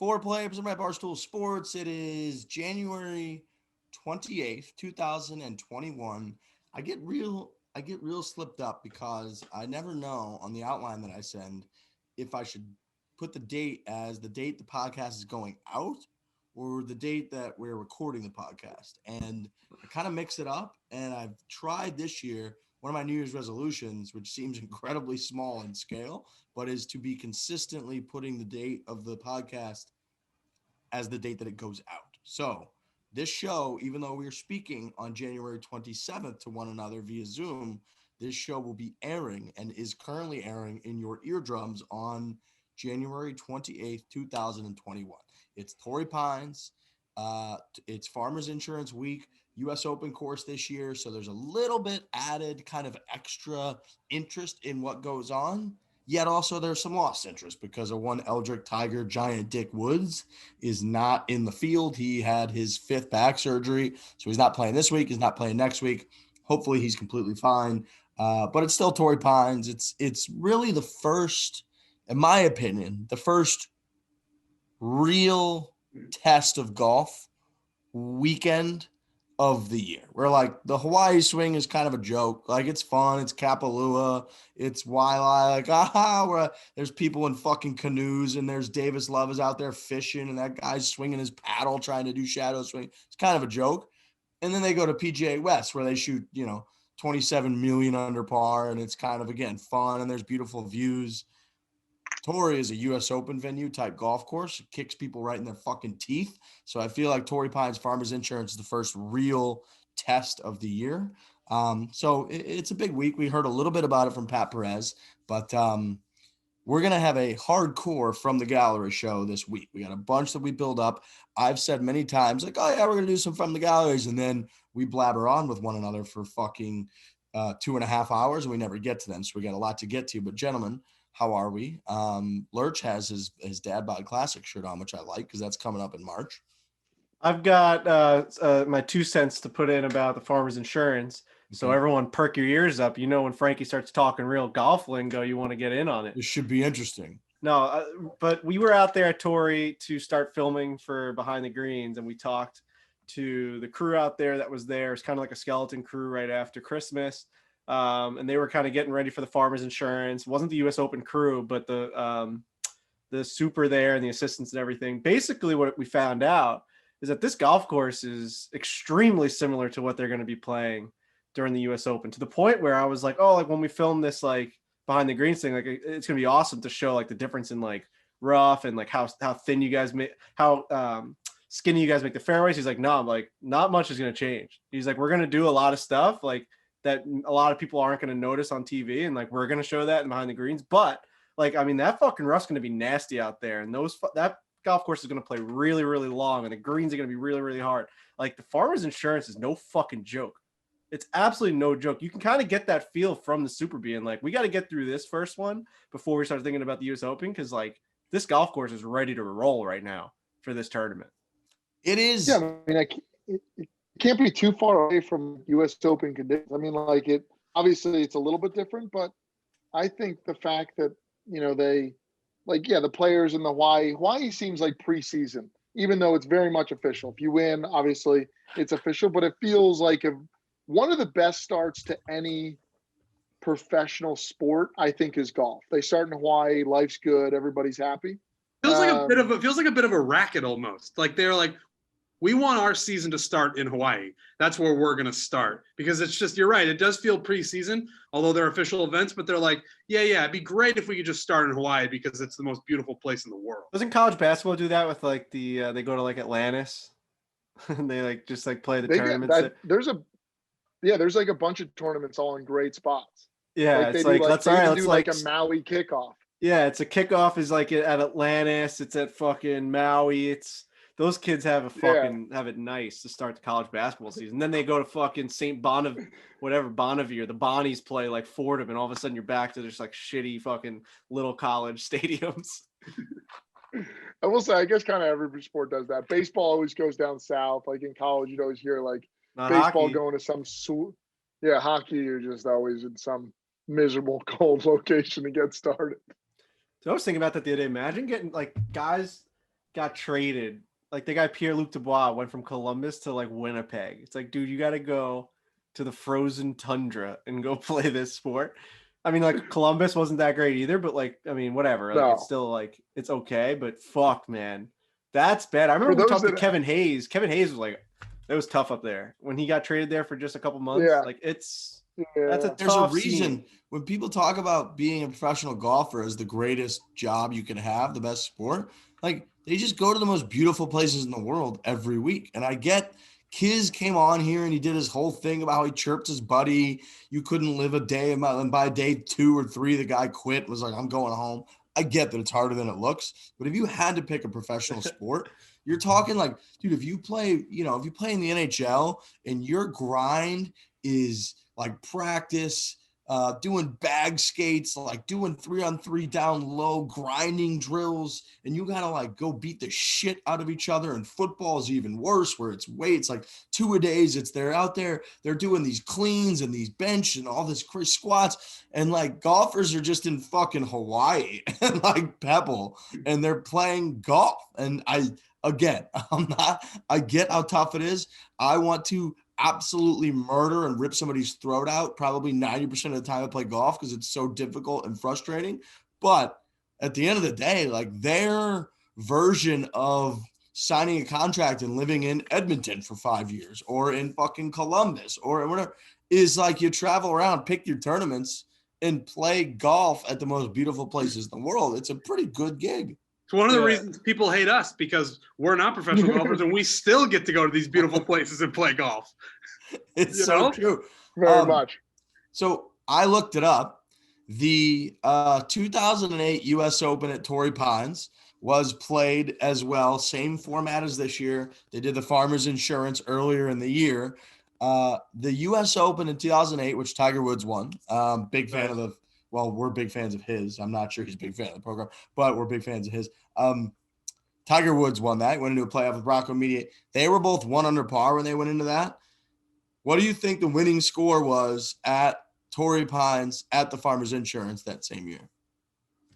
Foreplay, presented by Barstool Sports. It is January 28th, 2021. I get real slipped up because I never know on the outline that I send if I should put the date as the date the podcast is going out or the date that we're recording the podcast. And I kind of mix it up, and I've tried this year one of my New Year's resolutions, which seems incredibly small in scale, but is to be consistently putting the date of the podcast as the date that it goes out. So this show, even though we're speaking on January 27th to one another via Zoom, this show will be airing and is currently airing in your eardrums on January 28th, 2021. It's Torrey Pines. It's Farmers Insurance Week, U.S. Open course this year. So there's a little bit added kind of extra interest in what goes on. Yet also there's some lost interest because of one Eldrick Tiger Giant Dick Woods is not in the field. He had his 5th back surgery, so he's not playing this week. He's not playing next week. Hopefully he's completely fine. But it's still Torrey Pines. It's really the first, in my opinion, the first real test of golf weekend of the year. Where like the Hawaii swing is kind of a joke. Like it's fun. It's Kapalua. It's Waialae. Like, where there's people in fucking canoes and there's Davis Love is out there fishing and that guy's swinging his paddle trying to do shadow swing. It's kind of a joke. And then they go to PGA West where they shoot, 27 million under par. And it's kind of, again, fun. And there's beautiful views. Torrey is a U.S. Open venue type golf course. It kicks people right in their fucking teeth. So I feel like Torrey Pines Farmers Insurance is the first real test of the year. So it's a big week. We heard a little bit about it from Pat Perez, but we're going to have a hardcore From the Gallery show this week. We got a bunch that we build up. I've said many times, like, oh, yeah, we're going to do some From the Galleries. And then we blabber on with one another for fucking 2.5 hours, and we never get to them. So we got a lot to get to. But, gentlemen, how are we? Lurch has his Dad Bod Classic shirt on, which I like because that's coming up in March. I've got my 2 cents to put in about the Farmers Insurance. So everyone perk your ears up. When Frankie starts talking real golf lingo, you want to get in on it. This should be interesting. No, but we were out there at Torrey to start filming for Behind the Greens, and we talked to the crew out there that was there. It's kind of like a skeleton crew right after Christmas. And they were kind of getting ready for the Farmers Insurance. It wasn't the U.S. Open crew, but the super there and the assistants and everything. Basically, what we found out is that this golf course is extremely similar to what they're going to be playing during the U.S. Open, to the point where I was like, oh, like when we film this, like Behind the Greens thing, like it's going to be awesome to show like the difference in like rough and like how thin you guys make, how skinny you guys make the fairways. He's like, no, I'm like, not much is going to change. He's like, we're going to do a lot of stuff like that a lot of people aren't going to notice on TV. And like, we're going to show that in Behind the Greens. But like, I mean, that fucking rough's going to be nasty out there. And that golf course is going to play really, really long. And the greens are going to be really, really hard. Like the Farmers Insurance is no fucking joke. It's absolutely no joke. You can kind of get that feel from the Super being like, we got to get through this first one before we start thinking about the US Open. Cause like this golf course is ready to roll right now for this tournament. It is. Yeah. I mean, it can't be too far away from U.S. Open conditions. I mean, like obviously it's a little bit different, but I think the fact that, they the players in the Hawaii seems like preseason, even though it's very much official. If you win, obviously it's official, but it feels like one of the best starts to any professional sport, I think, is golf. They start in Hawaii, life's good, everybody's happy. Feels like a bit of a racket almost. Like they're like, we want our season to start in Hawaii. That's where we're going to start, because it's just, you're right. It does feel preseason, although they're official events, but they're like, yeah, it'd be great if we could just start in Hawaii because it's the most beautiful place in the world. Doesn't college basketball do that with like they go to like Atlantis and they like just like play the tournaments? There's like a bunch of tournaments all in great spots. Yeah. Like it's like, let's do like a Maui kickoff. Yeah. It's a kickoff is like at Atlantis. It's at fucking Maui. Those kids have have it nice to start the college basketball season. Then they go to fucking St. Bonavie, Bonavie, the Bonnies play like Fordham, and all of a sudden you're back to just like shitty fucking little college stadiums. I will say, I guess kind of every sport does that. Baseball always goes down south. Like in college, you'd always hear like baseball going to some hockey, you're just always in some miserable cold location to get started. So I was thinking about that the other day. Imagine getting like guys got traded. Like the guy Pierre-Luc Dubois went from Columbus to like Winnipeg. It's like, dude, you got to go to the frozen tundra and go play this sport. I mean, like Columbus wasn't that great either, but like, I mean, whatever. Like, No. it's still like, it's okay, but fuck, man. That's bad. I For remember we those talked to that- Kevin Hayes. Kevin Hayes was like, it was tough up there when he got traded there for just a couple months. Yeah. Like that's Yeah. a There's a tough reason scene. when people talk about being a professional golfer as the greatest job you can have, the best sport, like they just go to the most beautiful places in the world every week. And I get Kiz came on here and he did his whole thing about how he chirped his buddy. You couldn't live a day. And by day 2 or 3, the guy quit, was like, I'm going home. I get that it's harder than it looks. But if you had to pick a professional sport, you're talking like, dude, if you play, if you play in the NHL and your grind is like practice, doing bag skates, like doing 3-on-3 down low, grinding drills, and you gotta like go beat the shit out of each other. And football is even worse, where it's weights like 2-a-days. They're out there, they're doing these cleans and these bench and all this squats, and like golfers are just in fucking Hawaii and like Pebble, and they're playing golf. And I get how tough it is. I want to absolutely murder and rip somebody's throat out probably 90% of the time I play golf because it's so difficult and frustrating. But at the end of the day, like their version of signing a contract and living in Edmonton for 5 years or in fucking Columbus or whatever is like you travel around, pick your tournaments and play golf at the most beautiful places in the world. It's a pretty good gig. It's one of the reasons people hate us, because we're not professional golfers and we still get to go to these beautiful places and play golf. It's so true. Very much. So I looked it up. The 2008 U.S. Open at Torrey Pines was played as well. Same format as this year. They did the Farmers Insurance earlier in the year. The U.S. Open in 2008, which Tiger Woods won. Big fan of the – well, we're big fans of his. I'm not sure he's a big fan of the program, but we're big fans of his. Tiger Woods won that. Went into a playoff with Rocco Mediate. They were both 1 under par when they went into that. What do you think the winning score was at Torrey Pines at the Farmers Insurance that same year?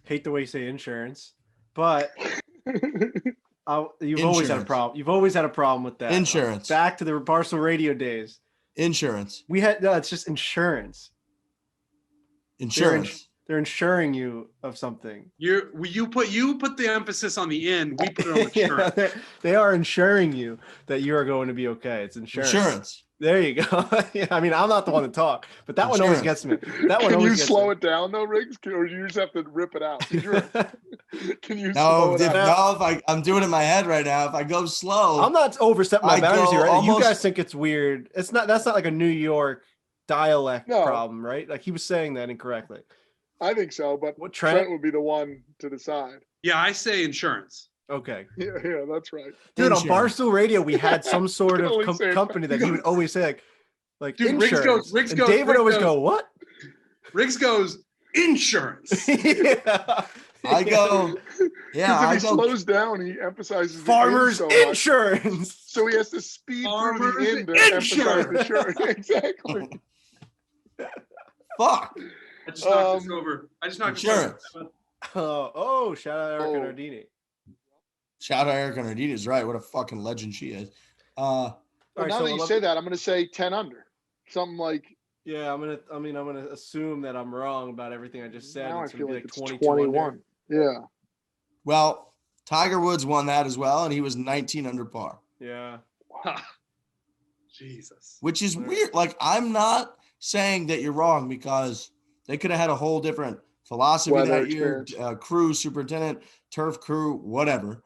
Hate the way you say insurance, but you've always had a Insurance. problem. You've always had a problem with that. Insurance. Back to the Barstool radio days. Insurance. It's just insurance. Insurance. They're insuring you of something. You put the emphasis on the end. We put it on the shirt. Yeah, they are insuring you that you are going to be okay. It's insurance. Insurance. There you go. Yeah, I mean, I'm not the one to talk, but that one always gets me. That one Can always you gets slow me. it down though, Riggs? Or you just have to rip it out? Can you No, slow it out? I'm doing it in my head right now. If I go slow, I'm not overstepping my I boundaries go here. Right? You almost- guys think it's weird. That's not like a New York dialect No. problem, right? Like he was saying that incorrectly. I think so, but What Trent Trent? would be the one to decide. Yeah, I say insurance. Okay. Yeah, that's right. Dude, on Insurance. Barstool Radio, we had some sort Can of only say it. company that he would always say like Dude, Riggs insurance. Riggs And goes- David Riggs always goes- go, what? Riggs goes, insurance. Yeah. I go, yeah, Because if I he go. slows down, he emphasizes the Farmers end so much. insurance. So he has to speed through Farmers the end to emphasize the insurance. shirt. Exactly. Fuck. I just knocked this over. I just knocked this Insurance. over. Oh, shout out Erica Oh. Nardini. Shout out Erica Nardini is right. What a fucking legend she is. Well, right, now so that you let- say that, I'm going to say 10 under. Something like, Yeah, I'm gonna assume that I'm wrong about everything I just said. now I It's gonna feel be like like it's 22 under. 21. Yeah. Well, Tiger Woods won that as well, and he was 19 under par, Yeah. Jesus. which is weird. Like, I'm not saying that you're wrong because they could have had a whole different philosophy Weather that year, experience. crew, superintendent, turf crew, whatever.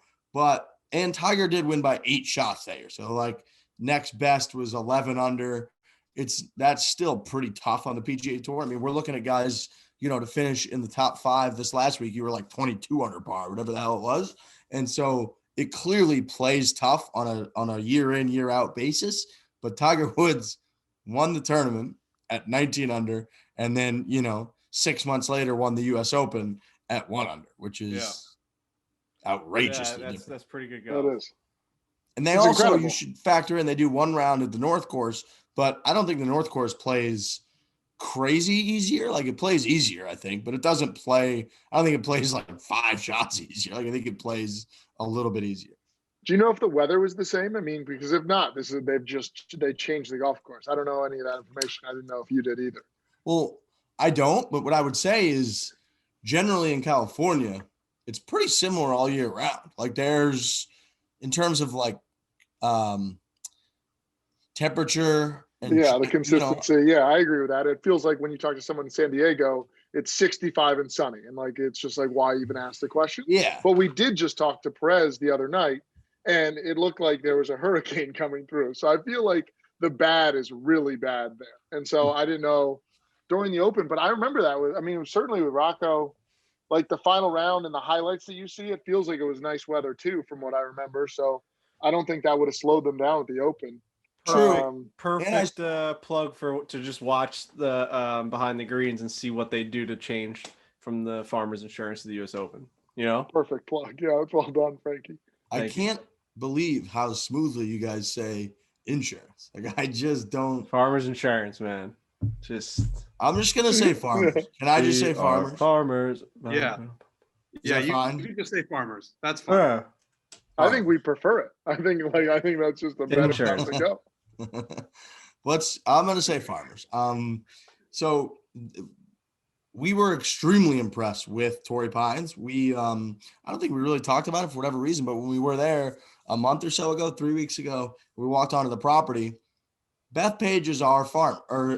And Tiger did win by 8 shots that year. So, like, next best was 11 under. That's still pretty tough on the PGA Tour. I mean, we're looking at guys, to finish in the top 5 this last week. You were like 22 under par, whatever the hell it was. And so it clearly plays tough on a year in, year out basis. But Tiger Woods won the tournament at 19 under, and then, 6 months later won the U.S. Open at 1 under, which is outrageously different. That's pretty good That go. is. And they It's also, incredible. you should factor in, they do 1 round at the North Course, but I don't think the North Course plays crazy easier. Like, it plays easier, I think, but it doesn't play, I don't think it plays like 5 shots easier. Like, I think it plays a little bit easier. Do you know if the weather was the same? I mean, because if not, they changed the golf course. I don't know any of that information. I didn't know if you did either. Well, I don't, but what I would say is generally in California, it's pretty similar all year round. Like there's, in terms of like temperature and the consistency. Yeah, I agree with that. It feels like when you talk to someone in San Diego, it's 65 and sunny. And like, it's just like, why even ask the question? Yeah. But we did just talk to Perez the other night, and it looked like there was a hurricane coming through. So I feel like the bad is really bad there. And so I didn't know during the Open, but I remember that it was certainly with Rocco, like the final round and the highlights that you see, it feels like it was nice weather too, from what I remember. So I don't think that would have slowed them down at the Open. True. Perfect plug to just watch the behind the greens and see what they do to change from the Farmers Insurance to the U.S. Open. You know, perfect plug. Yeah, it's well done, Frankie. I can't believe how smoothly you guys say insurance. Like I just don't. Farmers Insurance, man. I'm just gonna say Farmers. Can I just say Farmers? Farmers. Yeah. Yeah, you can just say Farmers. That's fine. Yeah. I think we prefer it. I think that's just a better place to go. I'm gonna say Farmers. So we were extremely impressed with Torrey Pines. I don't think we really talked about it for whatever reason, but when we were there a month or so ago, 3 weeks ago, we walked onto the property. Bethpage is our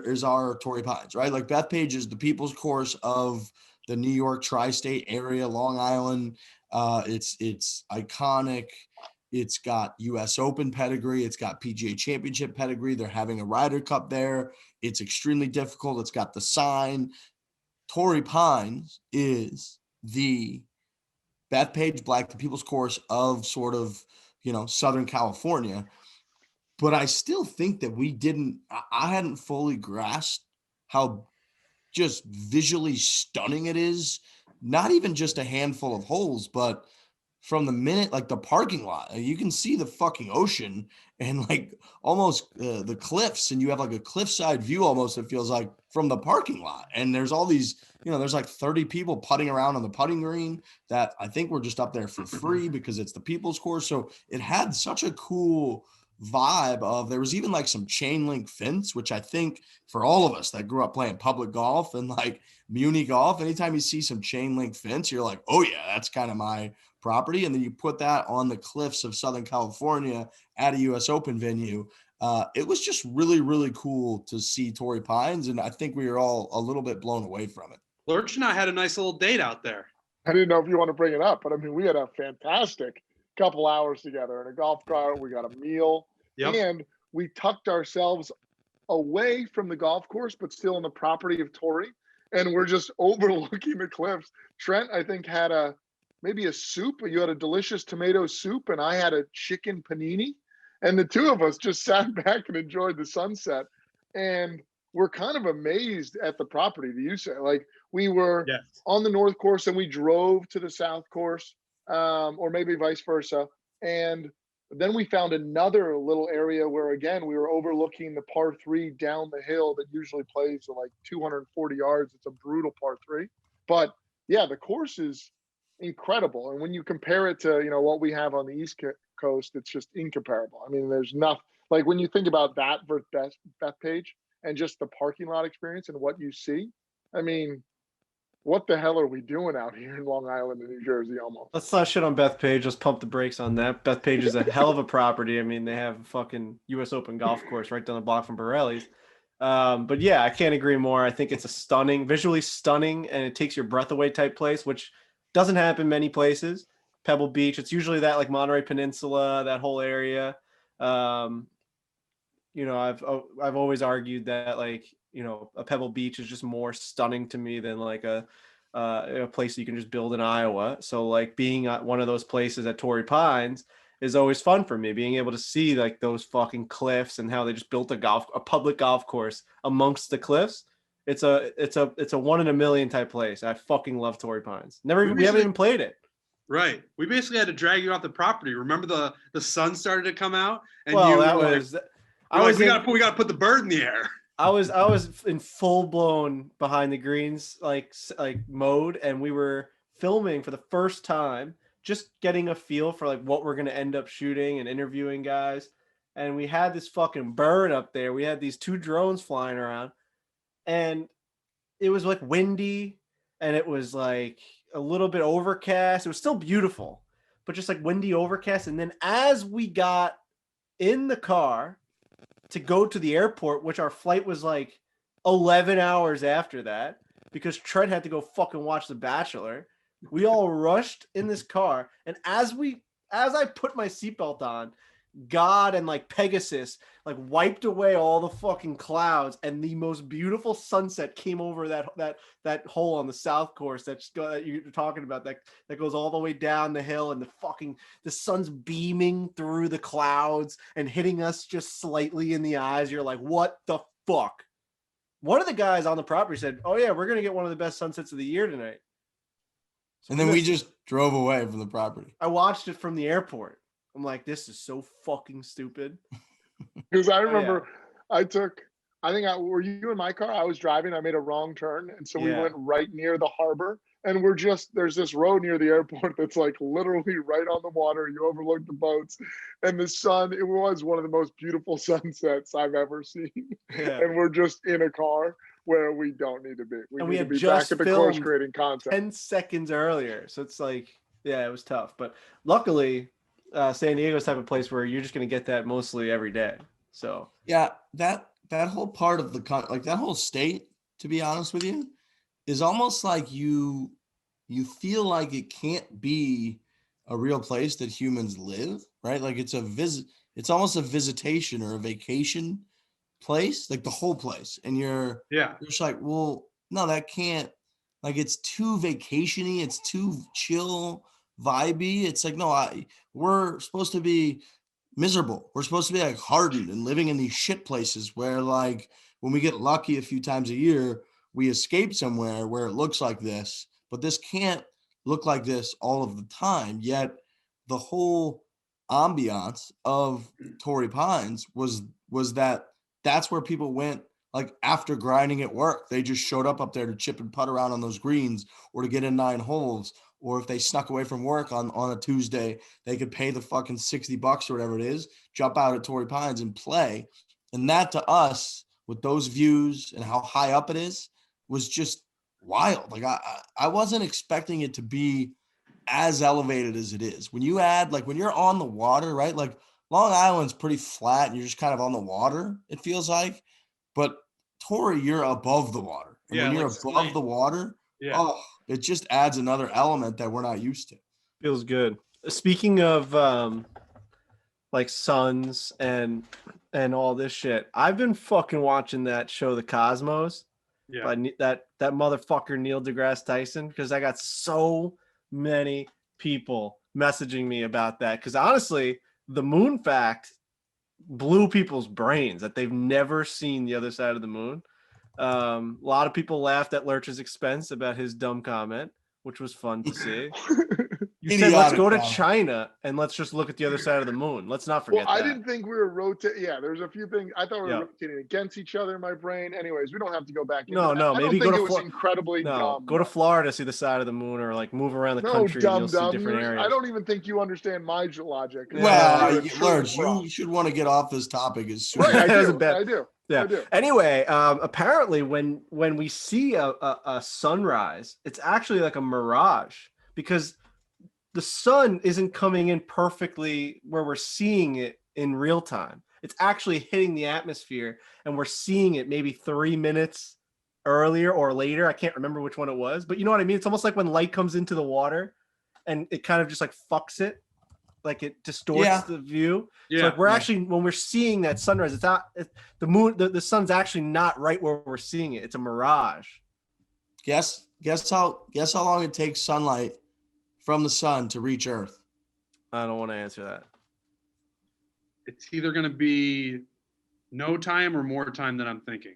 is our Torrey Pines, right? Like Bethpage is the people's course of the New York tri-state area, Long Island. It's iconic. It's got U.S. Open pedigree. It's got PGA Championship pedigree. They're having a Ryder Cup there. It's extremely difficult. It's got the sign. Torrey Pines is the Bethpage Black, the people's course of sort of, Southern California. But I still think that I hadn't fully grasped how just visually stunning it is. Not even just a handful of holes, but from the minute, like the parking lot, you can see the fucking ocean and like almost the cliffs, and you have like a cliffside view almost, it feels like, from the parking lot. And there's all these, there's like 30 people putting around on the putting green that I think were just up there for free because it's the people's course. So it had such a cool vibe of, there was even like some chain link fence, which I think for all of us that grew up playing public golf and like muni golf, anytime you see some chain link fence, you're like, oh yeah, that's kind of my property. And then you put that on the cliffs of Southern California at a US Open venue. It was just really, really cool to see Torrey Pines. And I think we were all a little bit blown away from it. Lurch and I had a nice little date out there. I didn't know if you want to bring it up, but I mean, we had a fantastic couple hours together in a golf cart. We got a meal. Yep. And we tucked ourselves away from the golf course, but still on the property of Torrey. And we're just overlooking the cliffs. Trent, I think, had maybe a soup. You had a delicious tomato soup, and I had a chicken panini. And the two of us just sat back and enjoyed the sunset. And we're kind of amazed at the property that you say. Like, we were on the north course and we drove to the south course, or maybe vice versa. And then we found another little area where, again, we were overlooking the par 3 down the hill that usually plays to like 240 yards. It's a brutal par 3. But yeah, the course is incredible. And when you compare it to, what we have on the East Coast, it's just incomparable. I mean, there's nothing like when you think about that versus Bethpage and just the parking lot experience and what you see. I mean, what the hell are we doing out here in Long Island and New Jersey almost? Let's not shit on Bethpage. Let's pump the brakes on that. Bethpage is a hell of a property. I mean, they have a fucking U.S. Open golf course right down the block from Borelli's. But yeah, I can't agree more. I think it's a visually stunning, and it takes your breath away type place, which doesn't happen many places. Pebble Beach, it's usually that like Monterey Peninsula, that whole area. I've always argued that like, a Pebble Beach is just more stunning to me than like a place you can just build in Iowa. So like being at one of those places at Torrey Pines is always fun for me, being able to see like those fucking cliffs and how they just built a public golf course amongst the cliffs. It's a 1 in a million type place. I fucking love Torrey Pines. We haven't even played it. Right. We basically had to drag you off the property. Remember the sun started to come out, and we got to put the bird in the air. I was in full blown behind the greens like mode, and we were filming for the first time just getting a feel for like what we're going to end up shooting and interviewing guys. And we had this fucking bird up there. We had these 2 drones flying around, and it was like windy, and it was like a little bit overcast. It was still beautiful, but just like windy, overcast. And then as we got in the car to go to the airport, which our flight was like 11 hours after that, because Trent had to go fucking watch The Bachelor, we all rushed in this car. And as I put my seatbelt on, God and like Pegasus like wiped away all the fucking clouds, and the most beautiful sunset came over that hole on the south course that you're talking about, that goes all the way down the hill, and the sun's beaming through the clouds and hitting us just slightly in the eyes. You're like, what the fuck? One of the guys on the property said, "Oh yeah, we're gonna get one of the best sunsets of the year tonight." And then we just drove away from the property. I watched it from the airport. I'm like, this is so fucking stupid. Because I remember were you in my car? I was driving, I made a wrong turn. And so we went right near the harbor, and there's this road near the airport that's like literally right on the water. You overlook the boats and the sun. It was one of the most beautiful sunsets I've ever seen. Yeah. And we're just in a car where we don't need to be. We had need to be just back at the course filmed creating content. 10 seconds earlier. So it's like, yeah, it was tough. But luckily, San Diego's type of place where you're just going to get that mostly every day. So yeah, that whole part of that whole state, to be honest with you, is almost like you feel like it can't be a real place that humans live, right? Like it's almost a visitation or a vacation place, like the whole place. And you're just like, well, no, that can't, like, it's too vacation-y, it's too chill, vibey. It's like, no, we're supposed to be miserable. We're supposed to be like hardened and living in these shit places where, like, when we get lucky a few times a year, we escape somewhere where it looks like this, but this can't look like this all of the time. Yet the whole ambiance of Torrey Pines was that's where people went, like, after grinding at work. They just showed up there to chip and putt around on those greens, or to get in 9 holes. Or if they snuck away from work on a Tuesday, they could pay the fucking $60 or whatever it is, jump out at Torrey Pines and play. And that, to us, with those views and how high up it is, was just wild. Like, I wasn't expecting it to be as elevated as it is. When you add, like, when you're on the water, right? Like, Long Island's pretty flat and you're just kind of on the water, it feels like. But Torrey, you're above the water. And when you're above the water, it just adds another element that we're not used to. Feels good. Speaking of like suns and all this shit, I've been fucking watching that show, The Cosmos. Yeah. By that motherfucker Neil deGrasse Tyson, because I got so many people messaging me about that. Because honestly, the moon fact blew people's brains, that they've never seen the other side of the moon. A lot of people laughed at Lurch's expense about his dumb comment, which was fun to see. You said, let's go to China and let's just look at the other side of the moon. Let's not forget that. I didn't think we were rotating. Yeah, there's a few things. I thought we were rotating against each other in my brain. Anyways, we don't have to go back. No, maybe go to Florida. Incredibly dumb. Go to Florida, see the side of the moon, or like move around the country and you'll see different areas. I don't even think you understand my logic. Well, Lurch, you should want to get off this topic as soon as I do. Yeah. Anyway, apparently when we see a sunrise, it's actually like a mirage, because the sun isn't coming in perfectly where we're seeing it in real time. It's actually hitting the atmosphere, and we're seeing it maybe 3 minutes earlier or later. I can't remember which one it was, but you know what I mean? It's almost like when light comes into the water and it kind of just like fucks it. Like it distorts the view. Yeah. So like we're actually, when we're seeing that sunrise, it's not the moon. The sun's actually not right where we're seeing it. It's a mirage. Guess how long it takes sunlight from the sun to reach Earth? I don't want to answer that. It's either going to be no time or more time than I'm thinking.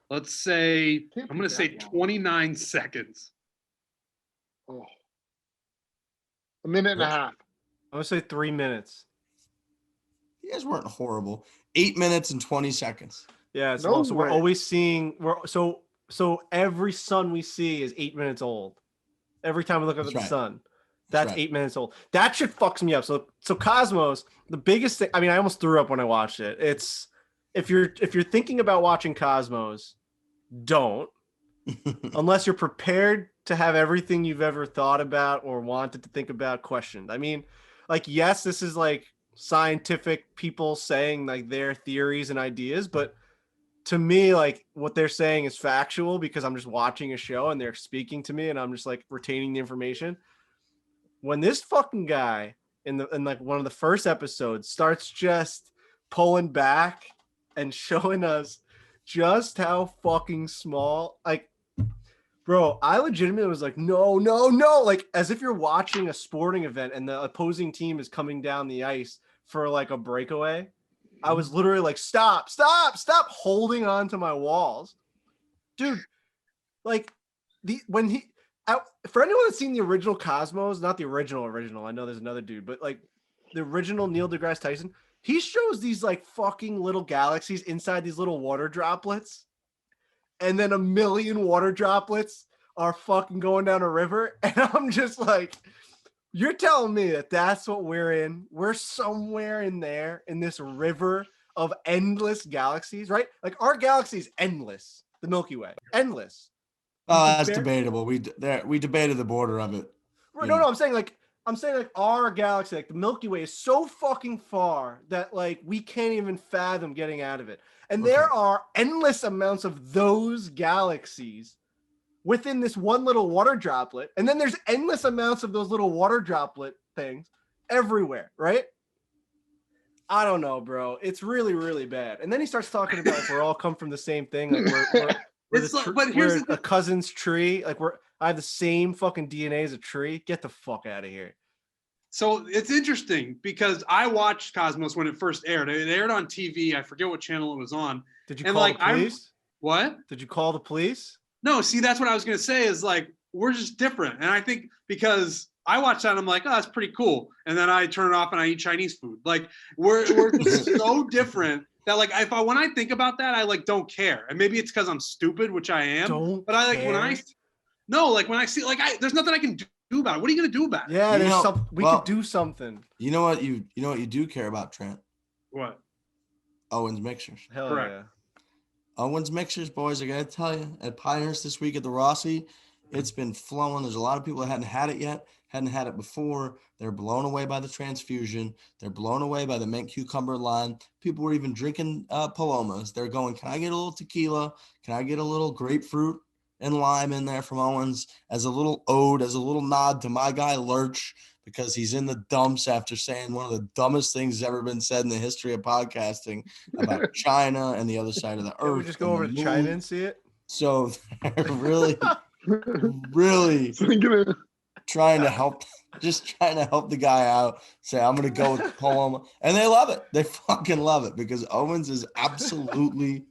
Let's say, I'm going to say 29 seconds. Oh. A minute and a half. I'm going to say 3 minutes. You guys weren't horrible. 8 minutes and 20 seconds. Yeah. So we're always seeing, so every sun we see is 8 minutes old. Every time we look up at the sun. That's right. 8 minutes old. That shit fucks me up. So Cosmos, the biggest thing. I mean, I almost threw up when I watched it. It's if you're thinking about watching Cosmos, don't unless you're prepared to have everything you've ever thought about or wanted to think about questioned. I mean, like, yes, this is like scientific people saying like their theories and ideas, but to me, like what they're saying is factual because I'm just watching a show and they're speaking to me and I'm just like retaining the information. When this fucking guy in like one of the first episodes starts just pulling back and showing us just how fucking small, like, bro, I legitimately was like, no, like as if you're watching a sporting event and the opposing team is coming down the ice for like a breakaway. I was literally like, stop holding on to my walls. Dude, like for anyone that's seen the original Cosmos, not the original, I know there's another dude, but like the original Neil deGrasse Tyson, he shows these like fucking little galaxies inside these little water droplets. And then a million water droplets are fucking going down a river. And I'm just like, you're telling me that that's what we're in? We're somewhere in there in this river of endless galaxies, right? Like our galaxy is endless. The Milky Way, endless. Oh, that's debatable. We debated the border of it. No, I'm saying like our galaxy, like the Milky Way, is so fucking far that like we can't even fathom getting out of it. And there are endless amounts of those galaxies within this one little water droplet. And then there's endless amounts of those little water droplet things everywhere, right? I don't know, bro. It's really, really bad. And then he starts talking about like, we're all come from the same thing. Like we're a cousin's tree. Like I have the same fucking DNA as a tree. Get the fuck out of here. So it's interesting because I watched Cosmos when it first aired. It aired on TV. I forget what channel it was on. Did you call the police? What? Did you call the police? No, see, that's what I was going to say is like, we're just different. And I think because I watch that, I'm like, oh, that's pretty cool. And then I turn it off and I eat Chinese food. Like we're just so different that like, when I think about that, I like don't care. And maybe it's because I'm stupid, which I am. But I like care. When I see like, there's nothing I can do about it. What are you going to do about it? Yeah, we could do something. You know what you do care about, Trent? What? Owens Mixers. Hell correct. Yeah. Owens Mixers, boys, I gotta tell you, at Pinehurst this week at the Rossi, it's been flowing. There's a lot of people that hadn't had it yet, hadn't had it before. They're blown away by the transfusion. They're blown away by the mint cucumber lime. People were even drinking Palomas. They're going, can I get a little tequila? Can I get a little grapefruit and lime in there from Owens as a little ode, as a little nod to my guy Lurch, because he's in the dumps after saying one of the dumbest things ever been said in the history of podcasting about China and the other side of the earth. We just go over to China and see it. So they're really trying to help the guy out. Say, I'm going to go with Paloma. And they love it. They fucking love it because Owens is absolutely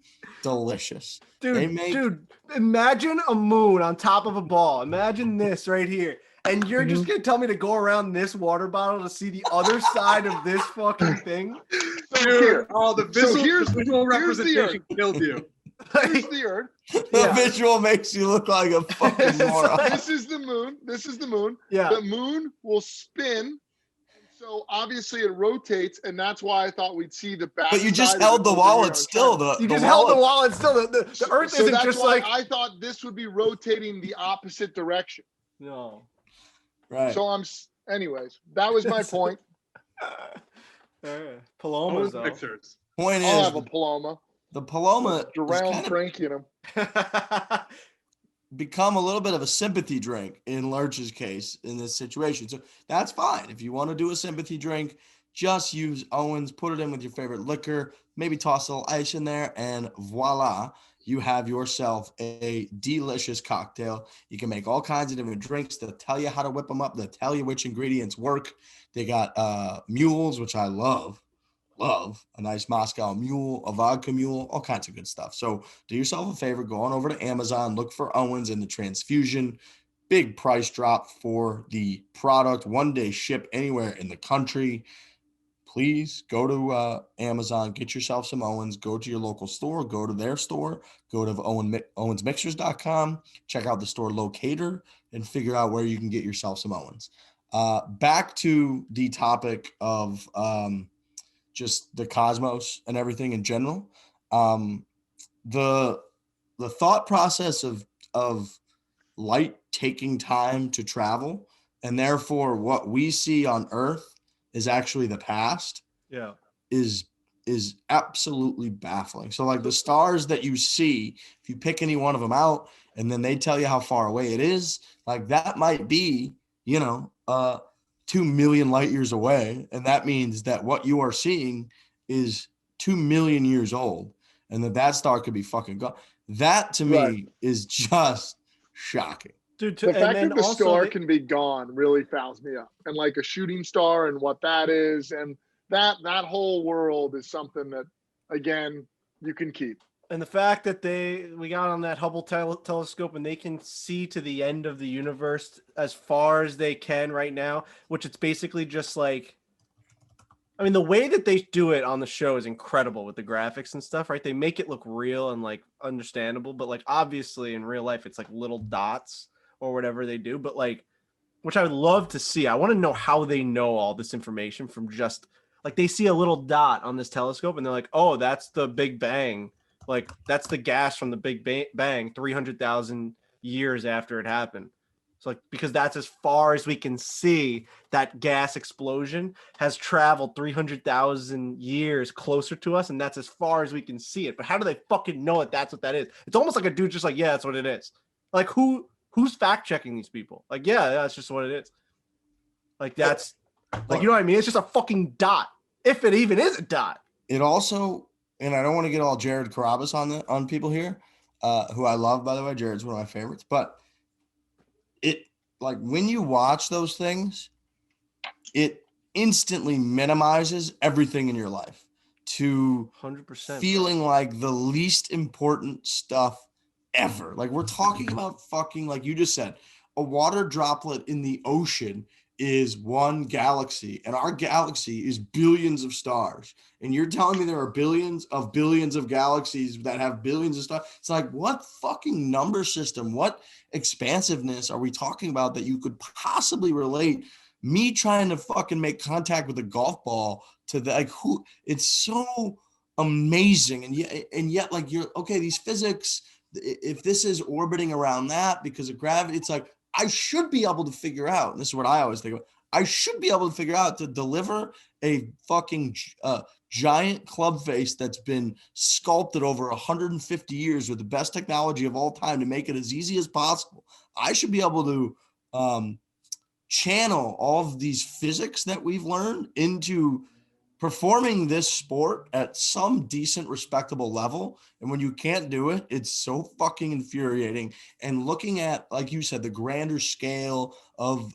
delicious. Dude, imagine a moon on top of a ball. Imagine this right here. And you're just going to tell me to go around this water bottle to see the other side of this fucking thing? Dude, the visual representation killed you. Here's the Earth. The visual makes you look like a fucking moron. This is the moon. Yeah. The moon will spin. So obviously it rotates, and that's why I thought we'd see the back. But you just held the wallet still. Held the wallet still. The Earth isn't just like. I thought this would be rotating the opposite direction. No. Right. So anyways, that was my point. Palomas, though. Point is, I'll have a Paloma. The Paloma around Frankie and him. Become a little bit of a sympathy drink in Lurch's case in this situation. So that's fine. If you want to do a sympathy drink, just use Owens, put it in with your favorite liquor, maybe toss a little ice in there, and voila, you have yourself a delicious cocktail. You can make all kinds of different drinks. They'll tell you how to whip them up. They'll tell you which ingredients work. They got mules, which I love a nice Moscow mule, a vodka mule, all kinds of good stuff. So do yourself a favor, go on over to Amazon, look for Owens and the transfusion. Big price drop for the product, 1 day ship anywhere in the country. Please go to Amazon, get yourself some Owens, go to your local store, go to their store, go to owensmixers.com, check out the store locator, and figure out where you can get yourself some Owens. Back to the topic of just the cosmos and everything in general. The thought process of light taking time to travel, and therefore what we see on Earth is actually the past. Yeah. Is absolutely baffling. So like the stars that you see, if you pick any one of them out and then they tell you how far away it is, like that might be, 2 million light years away. And that means that what you are seeing is 2 million years old, and that star could be fucking gone. That to me is just shocking. Dude, The fact that the star can be gone really fouls me up. And like a shooting star and what that is, and that whole world is something that, again, you can keep. And the fact that we got on that Hubble telescope and they can see to the end of the universe as far as they can right now, which it's basically just like, I mean, the way that they do it on the show is incredible with the graphics and stuff, right? They make it look real and like understandable, but like obviously in real life, it's like little dots or whatever they do, but like, which I would love to see. I want to know how they know all this information from just like they see a little dot on this telescope and they're like, oh, that's the Big Bang. Like that's the gas from the Big Bang 300,000 years after it happened. So like, because that's as far as we can see, that gas explosion has traveled 300,000 years closer to us. And that's as far as we can see it. But how do they fucking know it? That's what that is. It's almost like a dude just like, yeah, that's what it is. Like who's fact checking these people? Like, yeah, that's just what it is. Like that's like, you know what I mean? It's just a fucking dot. If it even is a dot. It also, and I don't want to get all Jared Carabas on people here, who I love, by the way. Jared's one of my favorites, but it, like when you watch those things, it instantly minimizes everything in your life to 100%, feeling like the least important stuff ever. Like we're talking about fucking, like you just said, a water droplet in the ocean is one galaxy, and our galaxy is billions of stars. And you're telling me there are billions of galaxies that have billions of stars. It's like, what fucking number system, what expansiveness are we talking about that you could possibly relate me trying to fucking make contact with a golf ball to the, like, who? It's so amazing. And yet like you're okay, these physics, if this is orbiting around that because of gravity, it's like I should be able to figure out, and this is what I always think about, I should be able to figure out to deliver a fucking giant club face that's been sculpted over 150 years with the best technology of all time to make it as easy as possible. I should be able to channel all of these physics that we've learned into performing this sport at some decent, respectable level. And when you can't do it, it's so fucking infuriating. And looking at, like you said, the grander scale of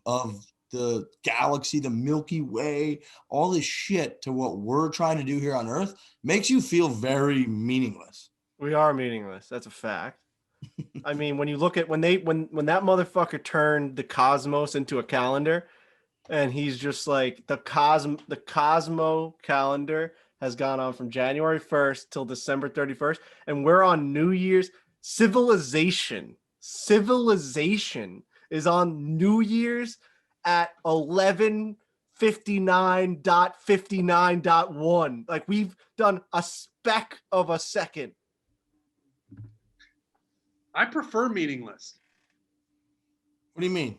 the galaxy, the Milky Way, all this shit to what we're trying to do here on Earth makes you feel very meaningless. We are meaningless. That's a fact. I mean, when you look at when that motherfucker turned the cosmos into a calendar, and he's just like the Cosmo calendar has gone on from January 1st till December 31st, and we're on New Year's. Civilization is on New Year's at 11:59.59.1. Like we've done a speck of a second. I prefer meaningless. What do you mean?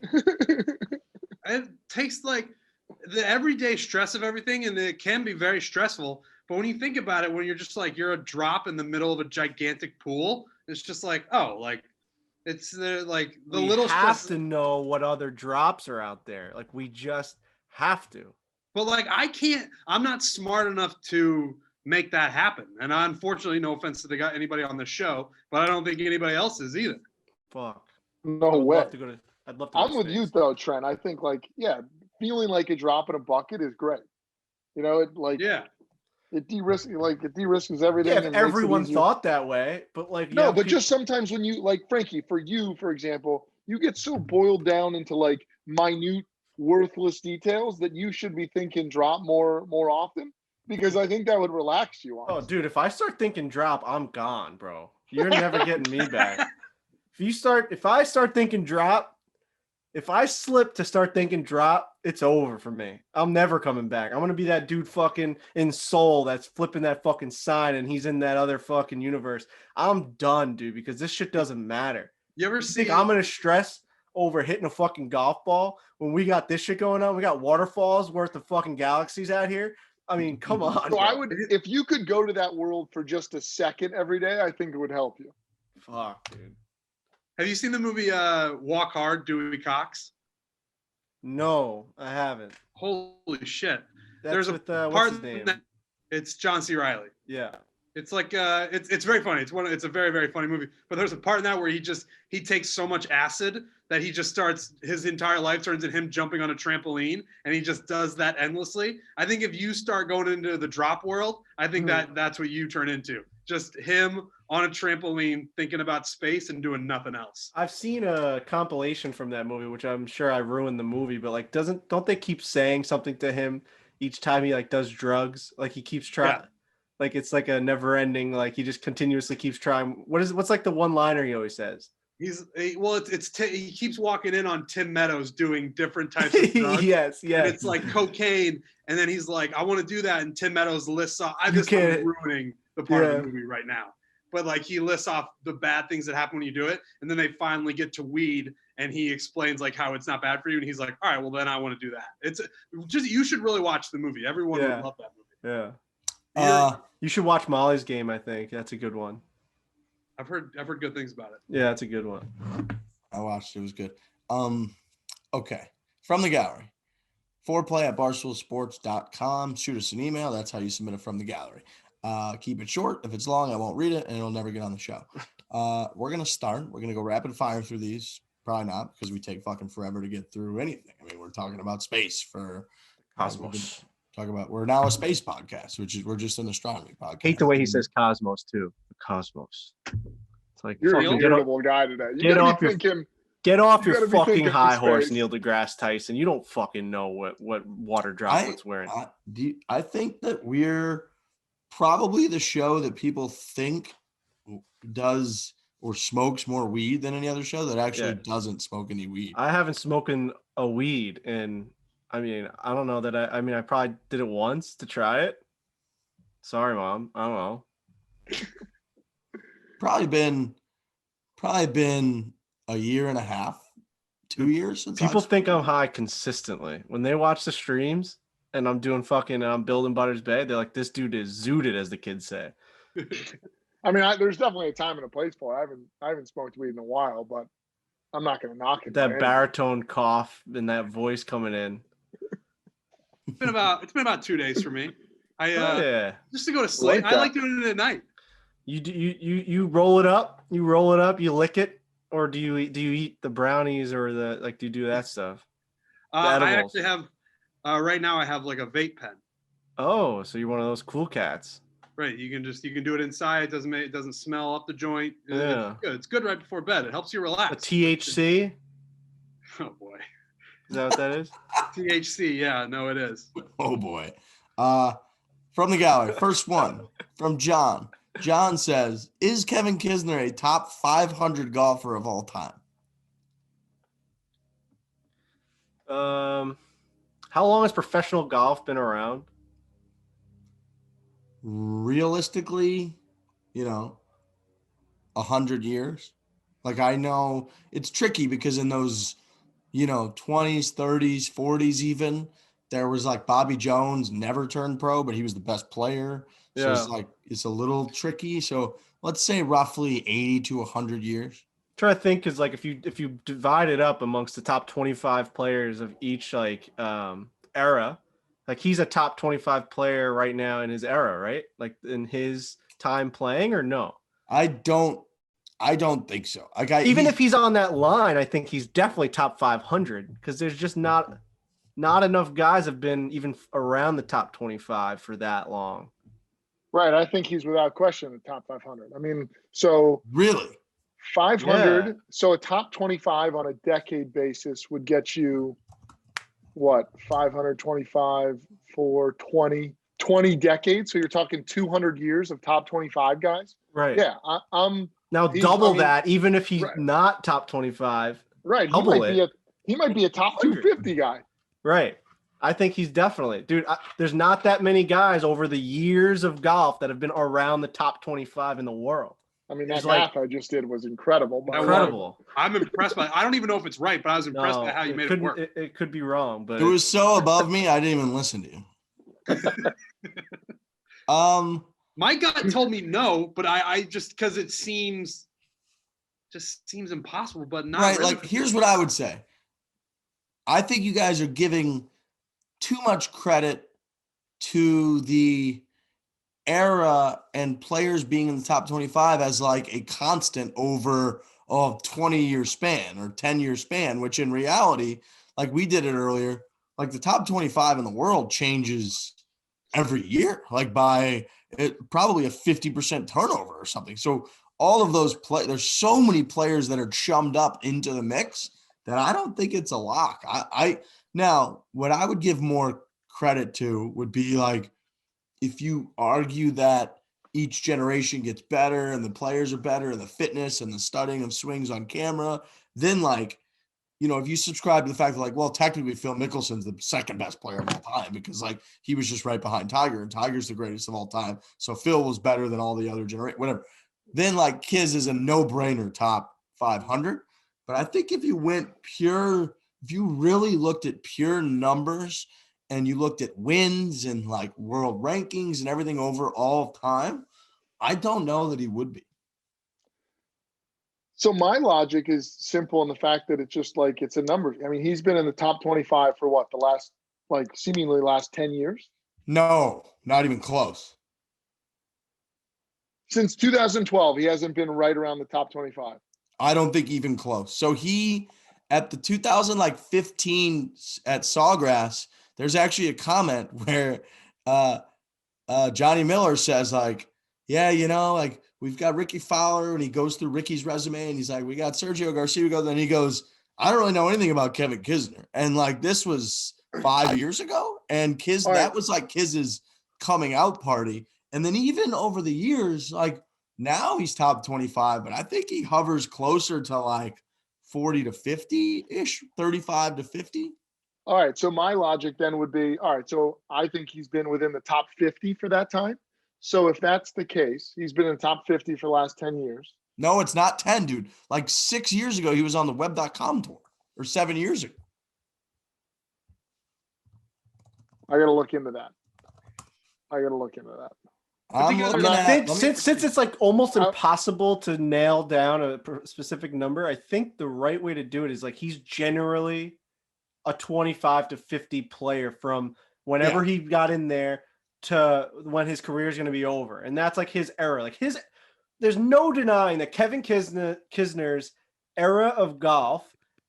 It takes like the everyday stress of everything, and it can be very stressful. But when you think about it, when you're just like you're a drop in the middle of a gigantic pool, it's just like, oh, like it's like the little have stress. To know what other drops are out there. Like we just have to. But like I'm not smart enough to make that happen. And unfortunately, no offense to anybody on the show, but I don't think anybody else is either. Fuck. No way. I'd love to. I'm with you though, Trent. I think like, yeah, feeling like a drop in a bucket is great. You know, it like, yeah, it de-risks everything. Yeah, if everyone thought that way, but like, no, but just sometimes when you like, Frankie, for you, for example, you get so boiled down into like minute, worthless details that you should be thinking drop more often, because I think that would relax you. Honestly. Oh, dude, if I start thinking drop, I'm gone, bro. You're never getting me back. If I start thinking drop, if I slip to start thinking drop, it's over for me. I'm never coming back. I'm going to be that dude fucking in Seoul that's flipping that fucking sign and he's in that other fucking universe. I'm done, dude, because this shit doesn't matter. You ever Think see? I'm going to stress over hitting a fucking golf ball when we got this shit going on? We got waterfalls worth of fucking galaxies out here. I mean, come on. So bro. I would, if you could go to that world for just a second every day, I think it would help you. Fuck, dude. Have you seen the movie Walk Hard, Dewey Cox? No, I haven't. Holy shit! That's There's a with what's part his name? it's John C. Reilly. Yeah. It's like it's very funny. It's a very, very funny movie. But there's a part in that where he takes so much acid that he just starts, his entire life turns into him jumping on a trampoline, and he just does that endlessly. I think if you start going into the drop world, I think that's what you turn into. Just him on a trampoline thinking about space and doing nothing else. I've seen a compilation from that movie, which I'm sure I ruined the movie, but like don't they keep saying something to him each time he like does drugs? Like he keeps trying. Yeah. Like it's like a never ending, like he just continuously keeps trying. What's like the one liner he always says? He keeps walking in on Tim Meadows doing different types of drugs. yes. And it's like cocaine, and then he's like, I want to do that, and Tim Meadows lists off. I'm ruining the part of the movie right now. But like he lists off the bad things that happen when you do it, and then they finally get to weed, and he explains like how it's not bad for you, and he's like, all right, well then I want to do that. It's just, you should really watch the movie. Everyone would love that movie. Yeah. You should watch Molly's Game. I think that's a good one. I've heard good things about it. Yeah, that's a good one. I watched it. It was good. Okay. From the gallery. Foreplay at barstoolsports.com. Shoot us an email. That's how you submit it from the gallery. Keep it short. If it's long, I won't read it, and it'll never get on the show. We're going to start. We're going to go rapid fire through these. Probably not, because we take fucking forever to get through anything. I mean, we're talking about space for Cosmos. We're now a space podcast, we're just an astronomy podcast. Hate the way he says cosmos too. The cosmos. It's like You're fucking an irritable guy today. Get off your gotta be fucking thinking high for horse, space. Neil deGrasse Tyson. You don't fucking know what water droplet's wearing. I think that we're probably the show that people think does or smokes more weed than any other show that actually doesn't smoke any weed. I haven't smoking a weed in, I mean, I don't know that I probably did it once to try it. Sorry, Mom. I don't know. Probably been a year and a half, 2 years since People think I'm high consistently. When they watch the streams and I'm doing I'm building Butter's Bay, they're like, this dude is zooted, as the kids say. I mean, there's definitely a time and a place for it. I haven't smoked weed in a while, but I'm not going to knock it. That baritone cough and that voice coming in. It's been about 2 days for me. Just to go to sleep. Like I like doing it at night. You roll it up, you lick it, or do you eat the brownies or do you do that stuff? I actually have right now I have like a vape pen. Oh, so you're one of those cool cats. Right, you can do it inside. It doesn't smell up the joint. Yeah, it's good right before bed. It helps you relax. A THC. Oh boy, is that what that is? THC, yeah, no, it is. Oh boy. From the gallery, first one from John. John says, "Is Kevin Kisner a top 500 golfer of all time?" How long has professional golf been around? Realistically, 100 years. Like, I know it's tricky because in those, 20s, 30s, 40s even, there was like Bobby Jones never turned pro, but he was the best player. So it's a little tricky. So let's say roughly 80 to 100 years. Try to think, because like if you divide it up amongst the top 25 players of each era, like he's a top 25 player right now in his era, right? Like in his time playing, or no? I don't think so. Even if he's on that line, I think he's definitely top 500, because there's just not enough guys have been even around the top 25 for that long. Right. I think he's without question the top 500. I mean, so really 500. Yeah. So a top 25 on a decade basis would get you what? 525 for 20 decades. So you're talking 200 years of top 25 guys. Right. Yeah. Now double that, even if he's not top 25. Right. Double he might be a top 250 guy. Right. I think he's definitely, dude. There's not that many guys over the years of golf that have been around the top 25 in the world. I mean, It's that like- math I just did was incredible. By the way. Incredible. I'm impressed by. I don't even know if it's right, but I was impressed by how you made it work. It could be wrong, but It was so above me, I didn't even listen to you. My gut told me no, but I just because it seems impossible, but not right. really. Like, here's what I would say. I think you guys are giving too much credit to the era and players being in the top 25 as like a constant over a 20-year span or 10-year span, which in reality, like we did it earlier, like the top 25 in the world changes every year, like by probably a 50% turnover or something. So all of those there's so many players that are chummed up into the mix that I don't think it's a lock. Now, what I would give more credit to would be like, if you argue that each generation gets better and the players are better and the fitness and the studying of swings on camera, then like, you know, if you subscribe to the fact that like, well, technically Phil Mickelson's the second best player of all time because like he was just right behind Tiger and Tiger's the greatest of all time. So Phil was better than all the other generation, whatever. Then like Kiz is a no-brainer top 500. But I think if you really looked at pure numbers and you looked at wins and like world rankings and everything over all time, I don't know that he would be. So my logic is simple in the fact that it's just like it's a number. I mean, he's been in the top 25 for what, the last like seemingly last 10 years? No, not even close. Since 2012, he hasn't been right around the top 25. I don't think even close. So he at the 2015 at Sawgrass, there's actually a comment where Johnny Miller says like, yeah, you know, like we've got Ricky Fowler, and he goes through Ricky's resume and he's like, we got Sergio Garcia. Then he goes, I don't really know anything about Kevin Kisner. And like, this was 5 years ago. And that was like Kiz's coming out party. And then even over the years, like now he's top 25, but I think he hovers closer to like 40 to 50-ish, 35 to 50. All right. So my logic then would be, all right, so I think he's been within the top 50 for that time. So if that's the case, he's been in the top 50 for the last 10 years. No, it's not 10, dude. Like 6 years ago, he was on the web.com tour, or 7 years ago. I got to look into that. I think since it's like almost impossible to nail down a specific number, I think the right way to do it is like he's generally a 25 to 50 player from whenever he got in there to when his career is going to be over. And that's like his era. Like there's no denying that Kevin Kisner's era of golf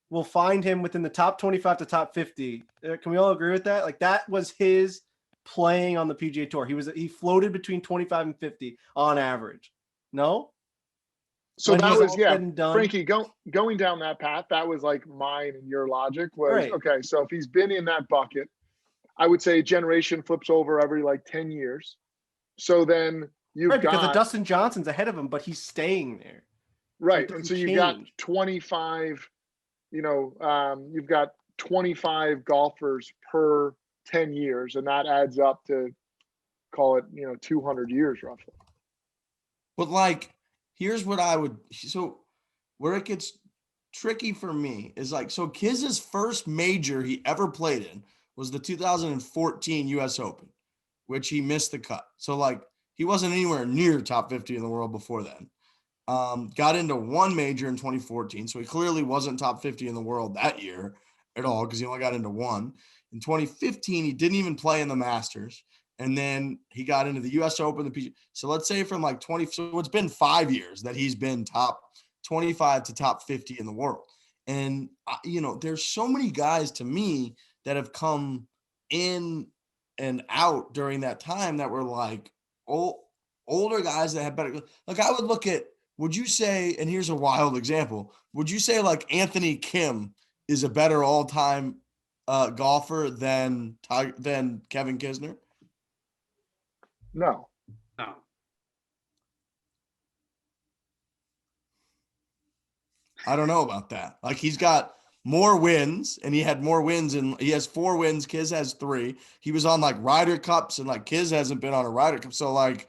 will find him within the top 25 to top 50. Can we all agree with that? Like that was his playing on the PGA Tour. He floated between 25 and 50 on average. No? So that was, Frankie, going down that path, that was like mine and your logic was, right. Okay, so if he's been in that bucket, I would say generation flips over every like 10 years. So then because the Dustin Johnson's ahead of him, but he's staying there. Right. And so you got 25, you've got 25 golfers per 10 years, and that adds up to call it, 200 years roughly. But like, here's what where it gets tricky for me is like, so Kiz's first major he ever played in was the 2014 US Open, which he missed the cut. So like he wasn't anywhere near top 50 in the world before then. Got into one major in 2014. So he clearly wasn't top 50 in the world that year at all because he only got into one. In 2015, he didn't even play in the Masters. And then he got into the US Open, the PGA. So let's say from like so it's been 5 years that he's been top 25 to top 50 in the world. And, there's so many guys to me that have come in and out during that time that were like older guys that had better. Like I would look at, would you say, and here's a wild example, would you say like Anthony Kim is a better all-time golfer than Kevin Kisner? No. I don't know about that. Like he's got more wins, and he had more wins, and he has 4 wins. Kiz has 3. He was on like Ryder Cups, and like Kiz hasn't been on a Ryder Cup. So like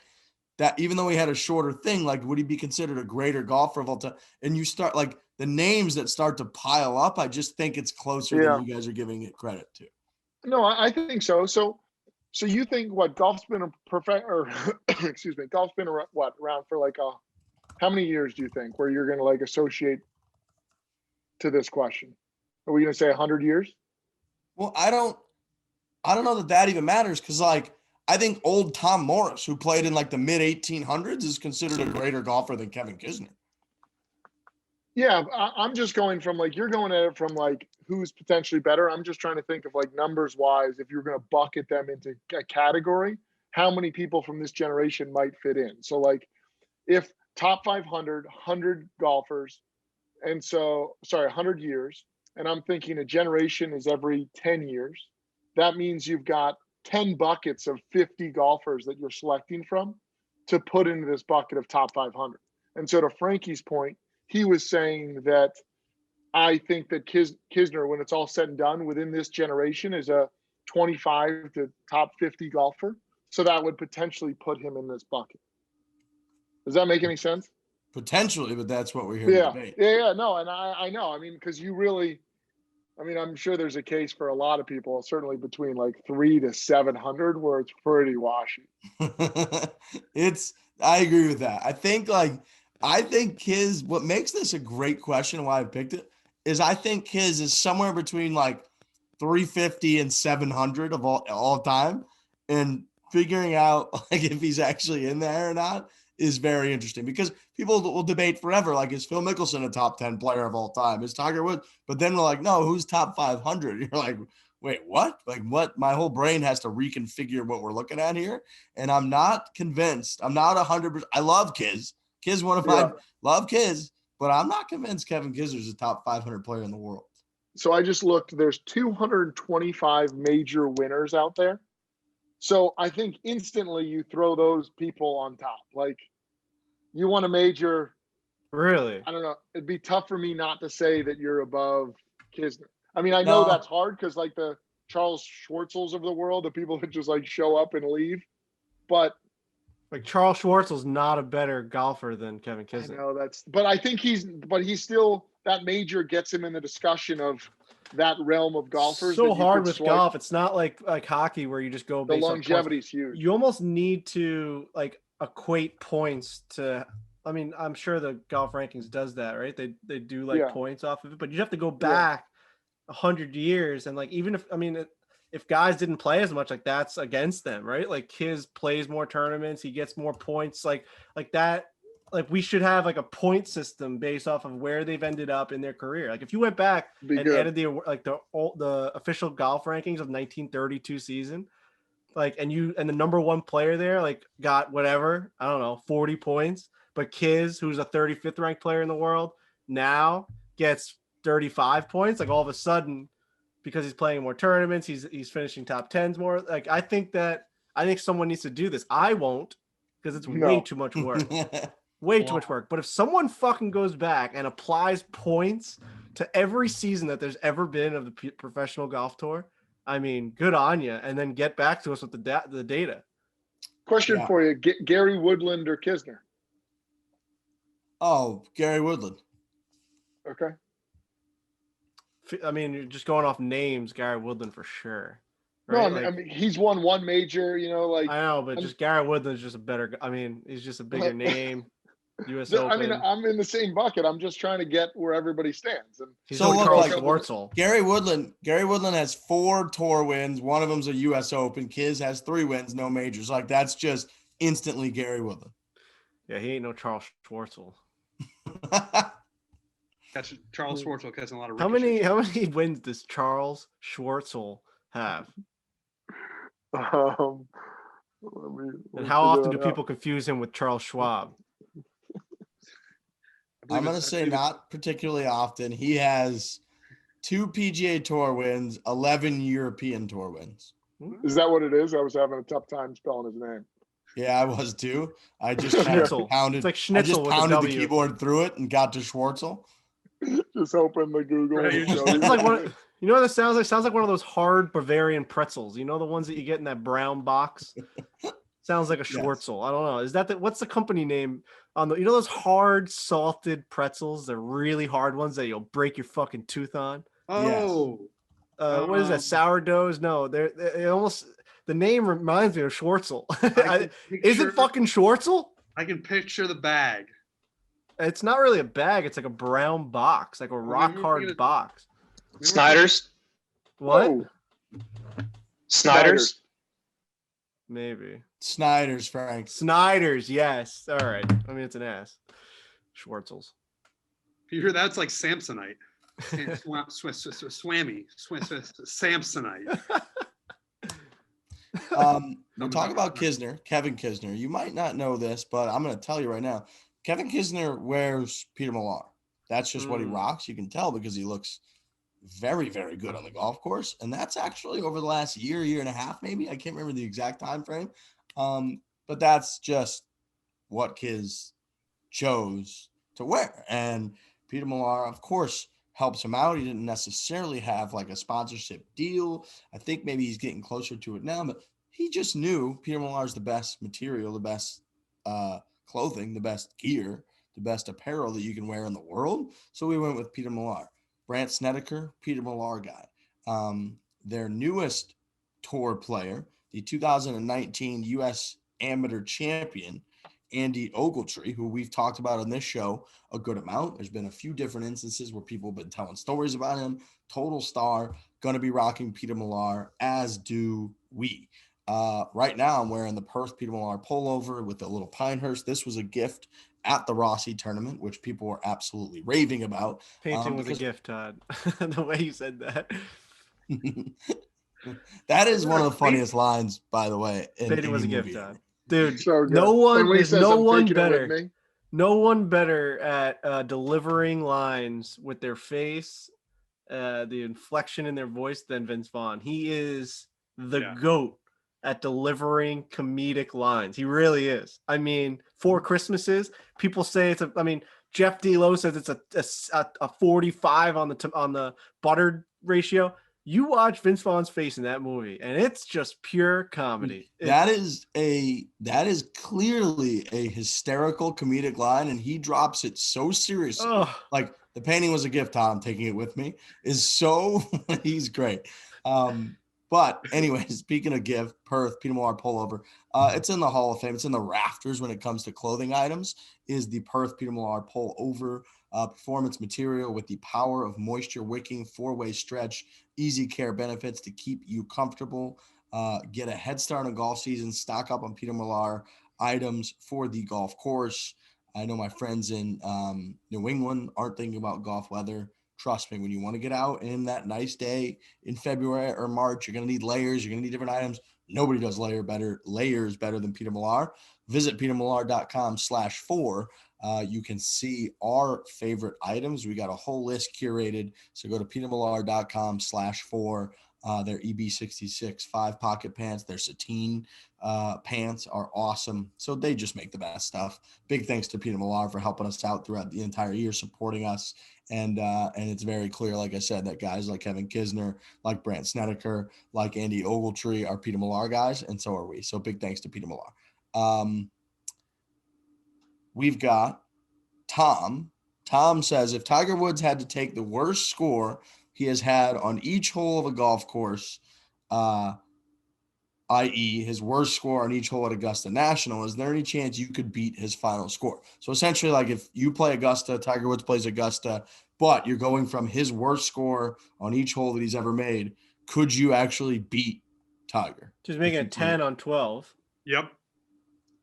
that, even though he had a shorter thing, like would he be considered a greater golfer of all time? And you start like the names that start to pile up. I just think it's closer than you guys are giving it credit to. No, I think so. So you think what golf's been excuse me, golf's been around for like how many years do you think where you're going to like associate to this question? Are we going to say 100 years? Well, I don't know that even matters, because like I think old Tom Morris, who played in like the mid 1800s, is considered a greater golfer than Kevin Kisner. Yeah, I'm just going from like, you're going at it from like who's potentially better. I'm just trying to think of like numbers wise, if you're going to bucket them into a category, how many people from this generation might fit in. So like if top 500, 100 golfers, and so, sorry, 100 years, and I'm thinking a generation is every 10 years. That means you've got 10 buckets of 50 golfers that you're selecting from to put into this bucket of top 500. And so to Frankie's point, he was saying that I think that Kisner, when it's all said and done, within this generation is a 25 to top 50 golfer. So that would potentially put him in this bucket. Does that make any sense? Potentially, but that's what we're here to debate. Yeah. No, and I know. I mean, because you really, I mean, I'm sure there's a case for a lot of people, certainly between like 300 to 700, where it's pretty washy. I agree with that. I think what makes this a great question, why I picked it, is I think his is somewhere between like 350 and 700 of all time, and figuring out like if he's actually in there or not is very interesting, because people will debate forever. Like, is Phil Mickelson a top 10 player of all time? Is Tiger Woods? But then we're like, no, who's top 500? You're like, wait, what? Like, what? My whole brain has to reconfigure what we're looking at here. And I'm not convinced. I'm not 100%. I love Kiz. Love Kiz, but I'm not convinced Kevin Kisner is a top 500 player in the world. So I just looked, there's 225 major winners out there. So I think instantly you throw those people on top. Like, you want a major. Really? I don't know. It'd be tough for me not to say that you're above Kisner. I mean, I know that's hard because like the Charles Schwartzels of the world, the people that just like show up and leave. But like Charles Schwartzel's not a better golfer than Kevin Kisner. I know but I think he's still, that major gets him in the discussion of that realm of golfers. So hard with golf. It's not like hockey where you just go based on points. The longevity's huge. You almost need to like equate points to, I mean, I'm sure the golf rankings does that, right? They do like points off of it, but you have to go back 100 years. And like, even if guys didn't play as much, like that's against them, right? Like Kiz plays more tournaments, he gets more points, like that. Like we should have like a point system based off of where they've ended up in their career. Like if you went back and added the official golf rankings of 1932 season, like and the number one player there like got whatever, I don't know, 40 points, but Kiz, who's a 35th ranked player in the world, now gets 35 points. Like all of a sudden, because he's playing more tournaments, he's finishing top 10s more. Like I think someone needs to do this. I won't, because it's way too much work. Too much work. But if someone fucking goes back and applies points to every season that there's ever been of the professional golf tour, I mean, good on you. And then get back to us with the data. Question for you: Gary Woodland or Kisner? Oh, Gary Woodland. Okay. I mean, you're just going off names, Gary Woodland for sure. Right? No, I mean, he's won one major, like I know, but just Gary Woodland's just a better. I mean, he's just a bigger name. U.S. Open. I mean, I'm in the same bucket. I'm just trying to get where everybody stands. And he's like Schwartzel. Gary Woodland has 4 tour wins. One of them's a U.S. Open. Kiz has 3 wins, no majors. Like that's just instantly Gary Woodland. Yeah, he ain't no Charles Schwartzel. Charles Schwartzel catching a lot of. How many wins does Charles Schwartzel have? And how often do people confuse him with Charles Schwab? I'm going to say not particularly often. He has 2 PGA Tour wins, 11 European Tour wins. Is that what it is? I was having a tough time spelling his name. Yeah, I was too. I just pounded the keyboard through it and got to Schwartzel. Just open the Google. Right, and you're show just- It's you. like one. You know what this sounds like? Sounds like one of those hard Bavarian pretzels. You know the ones that you get in that brown box. Sounds like a Yes. Schwartzel. I don't know. Is that what's the company name on the? You know those hard salted pretzels? They're really hard ones that you'll break your fucking tooth on. Oh, What is that? Sourdoughs? No, they almost. The name reminds me of Schwartzel. Is it fucking Schwartzel? I can picture the bag. It's not really a bag. It's like a brown box, like a rock hard box. Snyder's. What? Whoa. Snyder's. Maybe. Snyder's, Frank. Snyder's, yes. All right. I mean, it's an ass. Schwartzels. If you hear that, it's like Samsonite. Swammy. Samsonite. We'll talk about Kisner, Kevin Kisner. You might not know this, but I'm going to tell you right now. Kevin Kisner wears Peter Millar. That's just what he rocks. You can tell because he looks very, very good on the golf course. And that's actually over the last year and a half, maybe. I can't remember the exact time frame. But that's just what Kiz chose to wear. And Peter Millar, of course, helps him out. He didn't necessarily have like a sponsorship deal. I think maybe he's getting closer to it now, but he just knew Peter Millar is the best material, the best clothing, the best gear, the best apparel that you can wear in the world. So we went with Peter Millar. Brandt Snedeker, Peter Millar guy. Their newest tour player, the 2019 U.S. Amateur Champion, Andy Ogletree, who we've talked about on this show a good amount. There's been a few different instances where people have been telling stories about him. Total star, going to be rocking Peter Millar, as do we. Right now, I'm wearing the Perth Peter Millar pullover with the little Pinehurst. This was a gift at the Rossi tournament, which people were absolutely raving about. Painting was a gift, Todd. The way you said that. That is one of the funniest lines, by the way. Painting was a gift, Todd. Dude, So good. no one When he is says, no "I'm one taking it with better. me," No one better at delivering lines with their face, the inflection in their voice than Vince Vaughn. He is the GOAT at delivering comedic lines. He really is. I mean, Four Christmases, people say Jeff D. Lowe says it's a 45 on the buttered ratio. You watch Vince Vaughn's face in that movie, and it's just pure comedy. That is clearly a hysterical comedic line, and he drops it so seriously. Like, the painting was a gift, Tom, I'm taking it with me, is so he's great. But anyway, speaking of gift, Perth, Peter Millar pullover, it's in the Hall of Fame. It's in the rafters when it comes to clothing items, is the Perth Peter Millar pullover performance material with the power of moisture wicking, 4-way stretch, easy care benefits to keep you comfortable. Get a head start on golf season, stock up on Peter Millar items for the golf course. I know my friends in New England aren't thinking about golf weather. Trust me, when you want to get out in that nice day in February or March, you're going to need layers. You're going to need different items. Nobody does layers better than Peter Millar. Visit petermillar.com/4. You can see our favorite items. We got a whole list curated. So go to petermillar.com/4. Their EB66 5-pocket pants, their sateen pants are awesome. So they just make the best stuff. Big thanks to Peter Millar for helping us out throughout the entire year, supporting us. And it's very clear, like I said, that guys like Kevin Kisner, like Brandt Snedeker, like Andy Ogletree are Peter Millar guys, and so are we. So big thanks to Peter Millar. We've got Tom. Tom says, if Tiger Woods had to take the worst score he has had on each hole of a golf course, i.e. his worst score on each hole at Augusta National, is there any chance you could beat his final score? So essentially, like, if you play Augusta, Tiger Woods plays Augusta, but you're going from his worst score on each hole that he's ever made, could you actually beat Tiger? Just making a 10 on 12. Yep.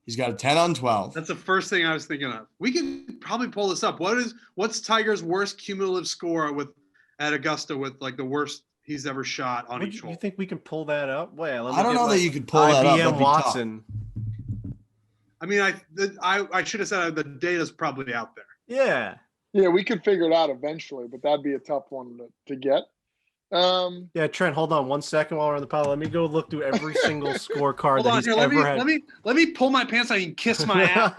He's got a 10 on 12. That's the first thing I was thinking of. We could probably pull this up. What's Tiger's worst cumulative score at Augusta with like the worst he's ever shot on each hole? You think we can pull that up? Well, I don't know that you could pull that up. IBM Watson. I mean, I should have said the data's probably out there. Yeah. Yeah, we could figure it out eventually, but that'd be a tough one to get. Yeah, Trent, hold on 1 second while we're on the pile. Let me go look through every single scorecard that he's ever had. Let me pull my pants so I can kiss my ass.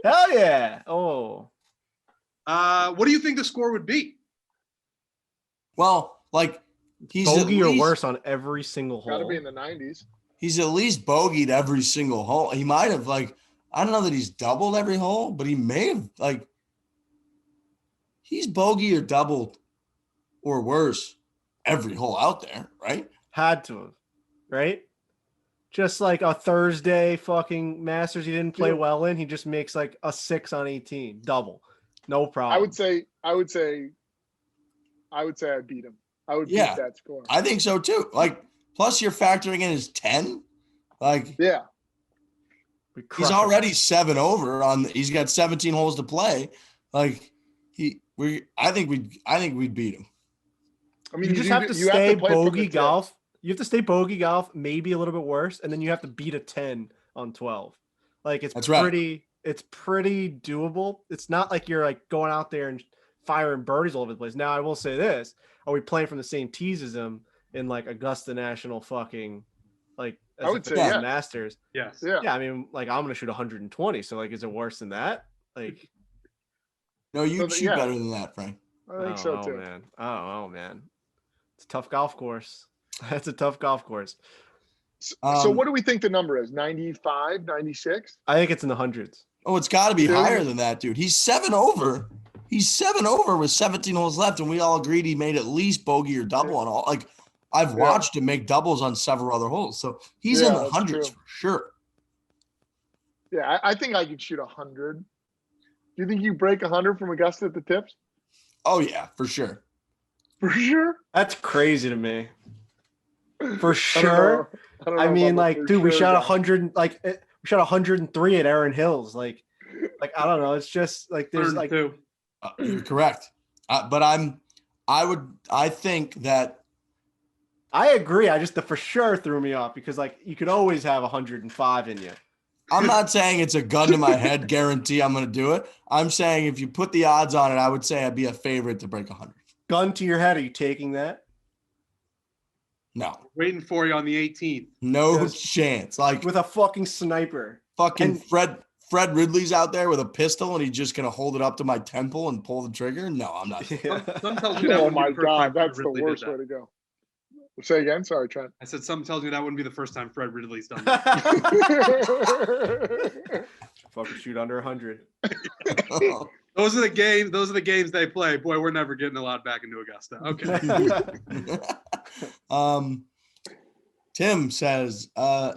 Hell yeah. Oh. What do you think the score would be? Well, like he's Bogey at or least, worse on every single hole. Got to be in the 90s. He's at least bogeyed every single hole. He might have I don't know that he's doubled every hole, but he may have he's bogey or doubled or worse every hole out there, right? Had to have, right? Just like a Thursday fucking Masters he didn't play well in, he just makes like a 6 on 18, double. No problem. I would say I beat him. I would beat that score. I think so too. Plus you're factoring in his 10. Yeah. He's already 7 over he's got 17 holes to play. I think we'd beat him. I mean, you just have to stay bogey golf. You have to stay bogey golf, maybe a little bit worse, and then you have to beat a 10 on 12. That's pretty doable. It's not like you're going out there and firing birdies all over the place. Now I will say this: are we playing from the same tees as him in Augusta National fucking I would say Masters? Yes. Yeah. I mean, I'm gonna shoot 120. So is it worse than that? No, you shoot better than that, Frank. I think so too. Man. Oh man. It's a tough golf course. That's a tough golf course. So what do we think the number is? 95, 96? I think it's in the hundreds. Oh, it's got to be higher than that, dude. He's 7 over. He's 7 over with 17 holes left, and we all agreed he made at least bogey or double on all. I've watched him make doubles on several other holes, so he's in the hundreds for sure. Yeah, I think I could shoot 100. Do you think you break 100 from Augusta at the tips? Oh yeah, for sure. For sure. That's crazy to me. For sure. I mean, dude, we shot 100. We shot 103 at Erin Hills. I don't know. It's just there's You're correct. But I think that. I agree. The for sure threw me off because you could always have 105 in you. I'm not saying it's a gun to my head guarantee I'm going to do it. I'm saying if you put the odds on it, I would say I'd be a favorite to break 100. Gun to your head. Are you taking that? No. Waiting for you on the 18th. No chance. With a fucking sniper. Fucking Fred Ridley's out there with a pistol and he's just going to hold it up to my temple and pull the trigger? No, I'm not. Some tells me that Oh wouldn't my be the first God, time that's Fred the Ridley did worst that. way to go. Say again? Sorry, Trent. I said something tells me that wouldn't be the first time Fred Ridley's done that. Fucking shoot under 100. Those are the games they play. Boy, we're never getting allowed back into Augusta. Okay. Tim says,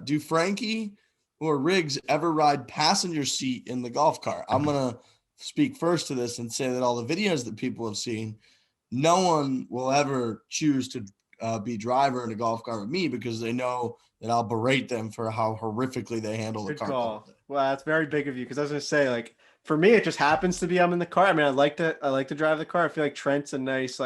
do Frankie or Riggs ever ride passenger seat in the golf cart? I'm going to speak first to this and say that all the videos that people have seen, no one will ever choose to be driver in a golf cart with me because they know that I'll berate them for how horrifically they handle the Good car. call. Well, that's very big of you because I was going to say, for me, it just happens to be I'm in the car. I mean, I like to drive the car. I feel like Trent's a nice,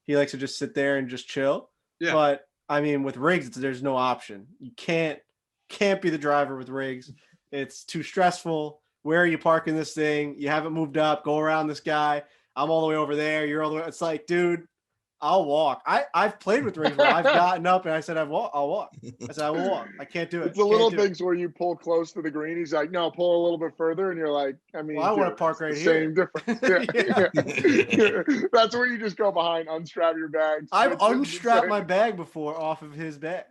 he likes to just sit there and just chill. Yeah. But I mean, with Riggs, there's no option. You can't be the driver with Riggs. It's too stressful. Where are you parking this thing? You haven't moved up. Go around this guy. I'm all the way over there. You're all the way. It's dude, I'll walk. I've played with Riggs where I've gotten up and I said I'll walk. I said I will walk. I can't do it. It's the little things where you pull close to the green. He's like, no, pull a little bit further, and you're like, I mean, I want to park right here. Same difference. Yeah. That's where you just go behind, unstrap your bags. I've unstrapped my bag before off of his bag,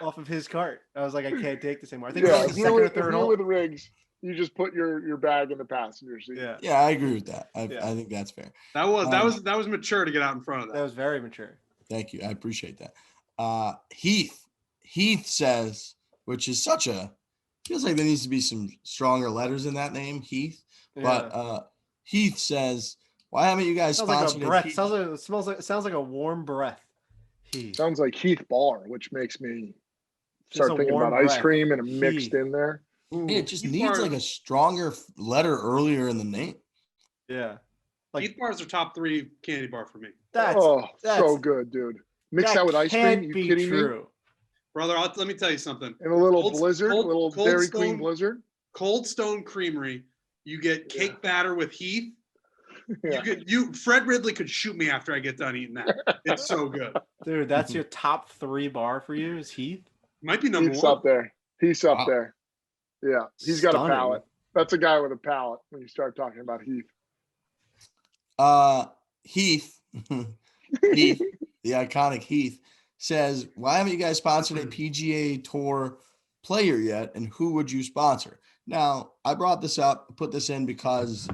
off of his cart. I was like, I can't take this anymore. I think it was the second or third hole. With Riggs, you just put your bag in the passenger seat. Yeah, I agree with that. I think that's fair. That was mature to get out in front of that. That was very mature. Thank you. I appreciate that. Heath says, which is feels like there needs to be some stronger letters in that name, Heath. Yeah. But Heath says, why haven't you guys sponsored like a breath? Sounds like a warm breath. Heath. Sounds like Heath Bar, which makes me start thinking about ice cream and mixed in there. Yeah, it just needs a stronger letter earlier in the name. Yeah. Heath bars are top 3 candy bar for me. That's so good, dude. Mix that with ice cream. You kidding me? Brother, let me tell you something. In a little blizzard, a little Dairy Queen blizzard. Cold Stone Creamery. You get cake batter with Heath. Yeah. Fred Ridley could shoot me after I get done eating that. It's so good. Dude, that's your top 3 bar for you is Heath? Might be number Heath's 1. up there. He's up there. Yeah. He's got a palate. That's a guy with a palate when you start talking about Heath. Heath, Heath, the iconic Heath, says, why haven't you guys sponsored a PGA Tour player yet? And who would you sponsor? Now, I brought this up, put this in because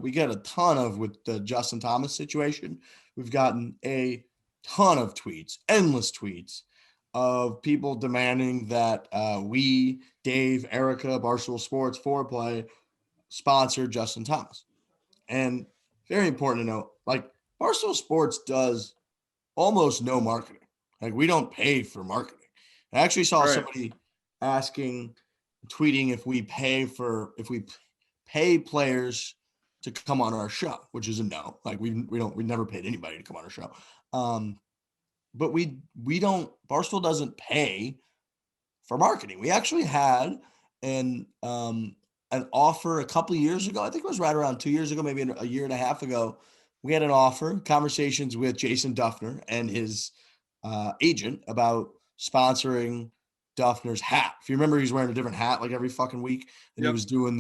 we get a ton of, with the Justin Thomas situation, we've gotten a ton of tweets, endless tweets of people demanding that we, Dave, Erica, Barstool Sports, Foreplay, sponsor Justin Thomas. And very important to note, like, Barstool Sports does almost no marketing. Like, we don't pay for marketing. I actually saw somebody asking, tweeting if we pay players to come on our show, which is a no. Like, we never paid anybody to come on our show. But we don't, Barstool doesn't pay for marketing. We actually had an offer a couple of years ago. I think it was right around 2 years ago, maybe a year and a half ago. We had an offer, conversations with Jason Duffner and his agent about sponsoring Duffner's hat. If you remember, he's wearing a different hat like every fucking week. And he was doing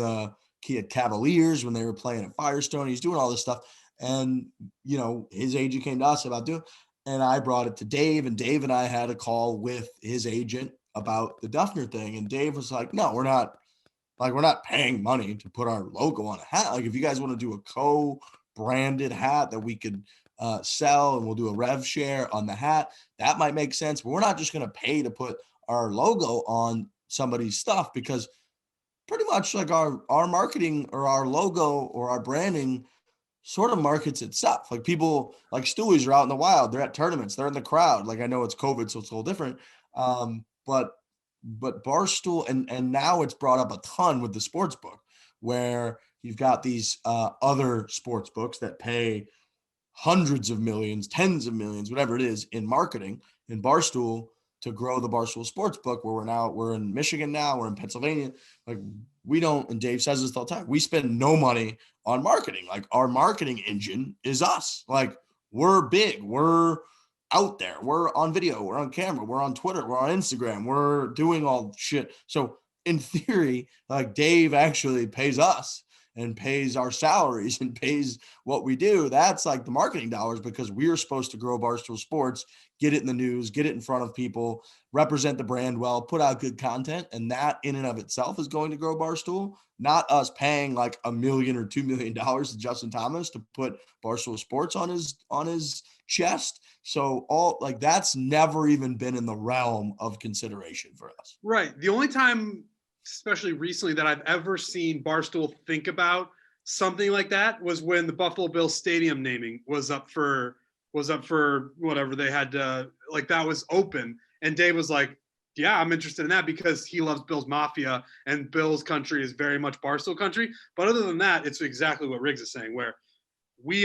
he had Cavaliers when they were playing at Firestone. He's doing all this stuff. And, you know, his agent came to us about doing, and I brought it to Dave, and Dave and I had a call with his agent about the Duffner thing. And Dave was like, no, we're not paying money to put our logo on a hat. Like, if you guys want to do a co-branded hat that we could sell, and we'll do a rev share on the hat, that might make sense. But we're not just going to pay to put our logo on somebody's stuff, because pretty much like our marketing or our logo or our branding sort of markets itself. Like, people like Stewies are out in the wild. They're at tournaments. They're in the crowd. Like, I know it's COVID, so it's a little different. But Barstool, and now it's brought up a ton with the sports book, where you've got these other sports books that pay hundreds of millions, tens of millions, whatever it is, in marketing, in Barstool, to grow the Barstool Sports book, where we're in Michigan now, we're in Pennsylvania. Like, we don't, and Dave says this all the time, we spend no money on marketing. Like, our marketing engine is us. Like, we're big, we're out there, we're on video, we're on camera, we're on Twitter, we're on Instagram, we're doing all shit. So in theory, like, Dave actually pays us and pays our salaries and pays what we do. That's like the marketing dollars, because we're supposed to grow Barstool Sports, get it in the news, get it in front of people, represent the brand well, put out good content. And that in and of itself is going to grow Barstool, not us paying like $1 million or $2 million to Justin Thomas to put Barstool Sports on his chest. So all, like, that's never even been in the realm of consideration for us. Right. The only time, especially recently, that I've ever seen Barstool think about something like that was when the Buffalo Bills stadium naming was up for whatever they had to, like, that was open. And Dave was like, yeah, I'm interested in that, because he loves Bills Mafia, and Bills country is very much Barstool country. But other than that, it's exactly what Riggs is saying, where we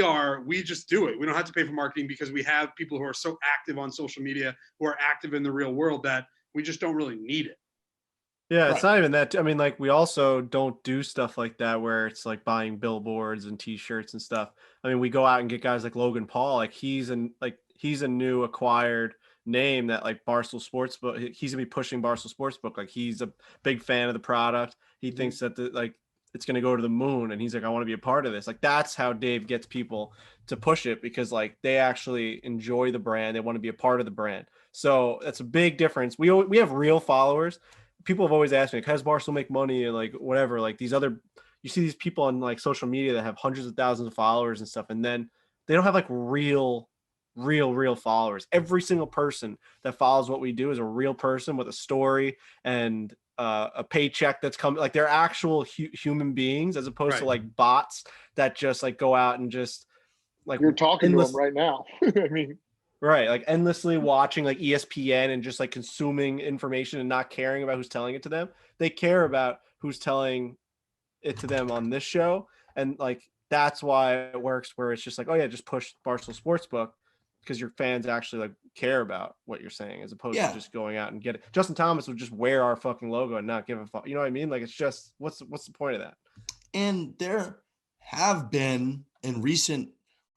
just do it. We don't have to pay for marketing, because we have people who are so active on social media, who are active in the real world, that we just don't really need it. Yeah, it's not even that. I mean, like, we also don't do stuff like that where it's like buying billboards and T-shirts and stuff. I mean, we go out and get guys like Logan Paul. Like, he's a new acquired name that, like, Barstool Sportsbook, he's gonna be pushing Barstool Sportsbook. Like, he's a big fan of the product. He thinks that it's gonna go to the moon, and he's like, I want to be a part of this. Like, that's how Dave gets people to push it, because like, they actually enjoy the brand, they want to be a part of the brand. So that's a big difference. We have real followers. People have always asked me, how does Barstool make money, and like, whatever, like, these other, you see these people on like social media that have hundreds of thousands of followers and stuff, and then they don't have like real followers. Every single person that follows what we do is a real person with a story and a paycheck that's coming. Like, they're actual human beings, as opposed to like bots that just like go out and just like, you're talking to them right now. I mean, right, like, endlessly watching like ESPN and just like consuming information and not caring about who's telling it to them. They care about who's telling it to them on this show. And like, that's why it works, where it's just like, oh yeah, just push Barstool Sportsbook, because your fans actually like care about what you're saying, as opposed to just going out and get it. Justin Thomas would just wear our fucking logo and not give a fuck. You know what I mean? Like, it's just, what's the point of that? And there have been, in recent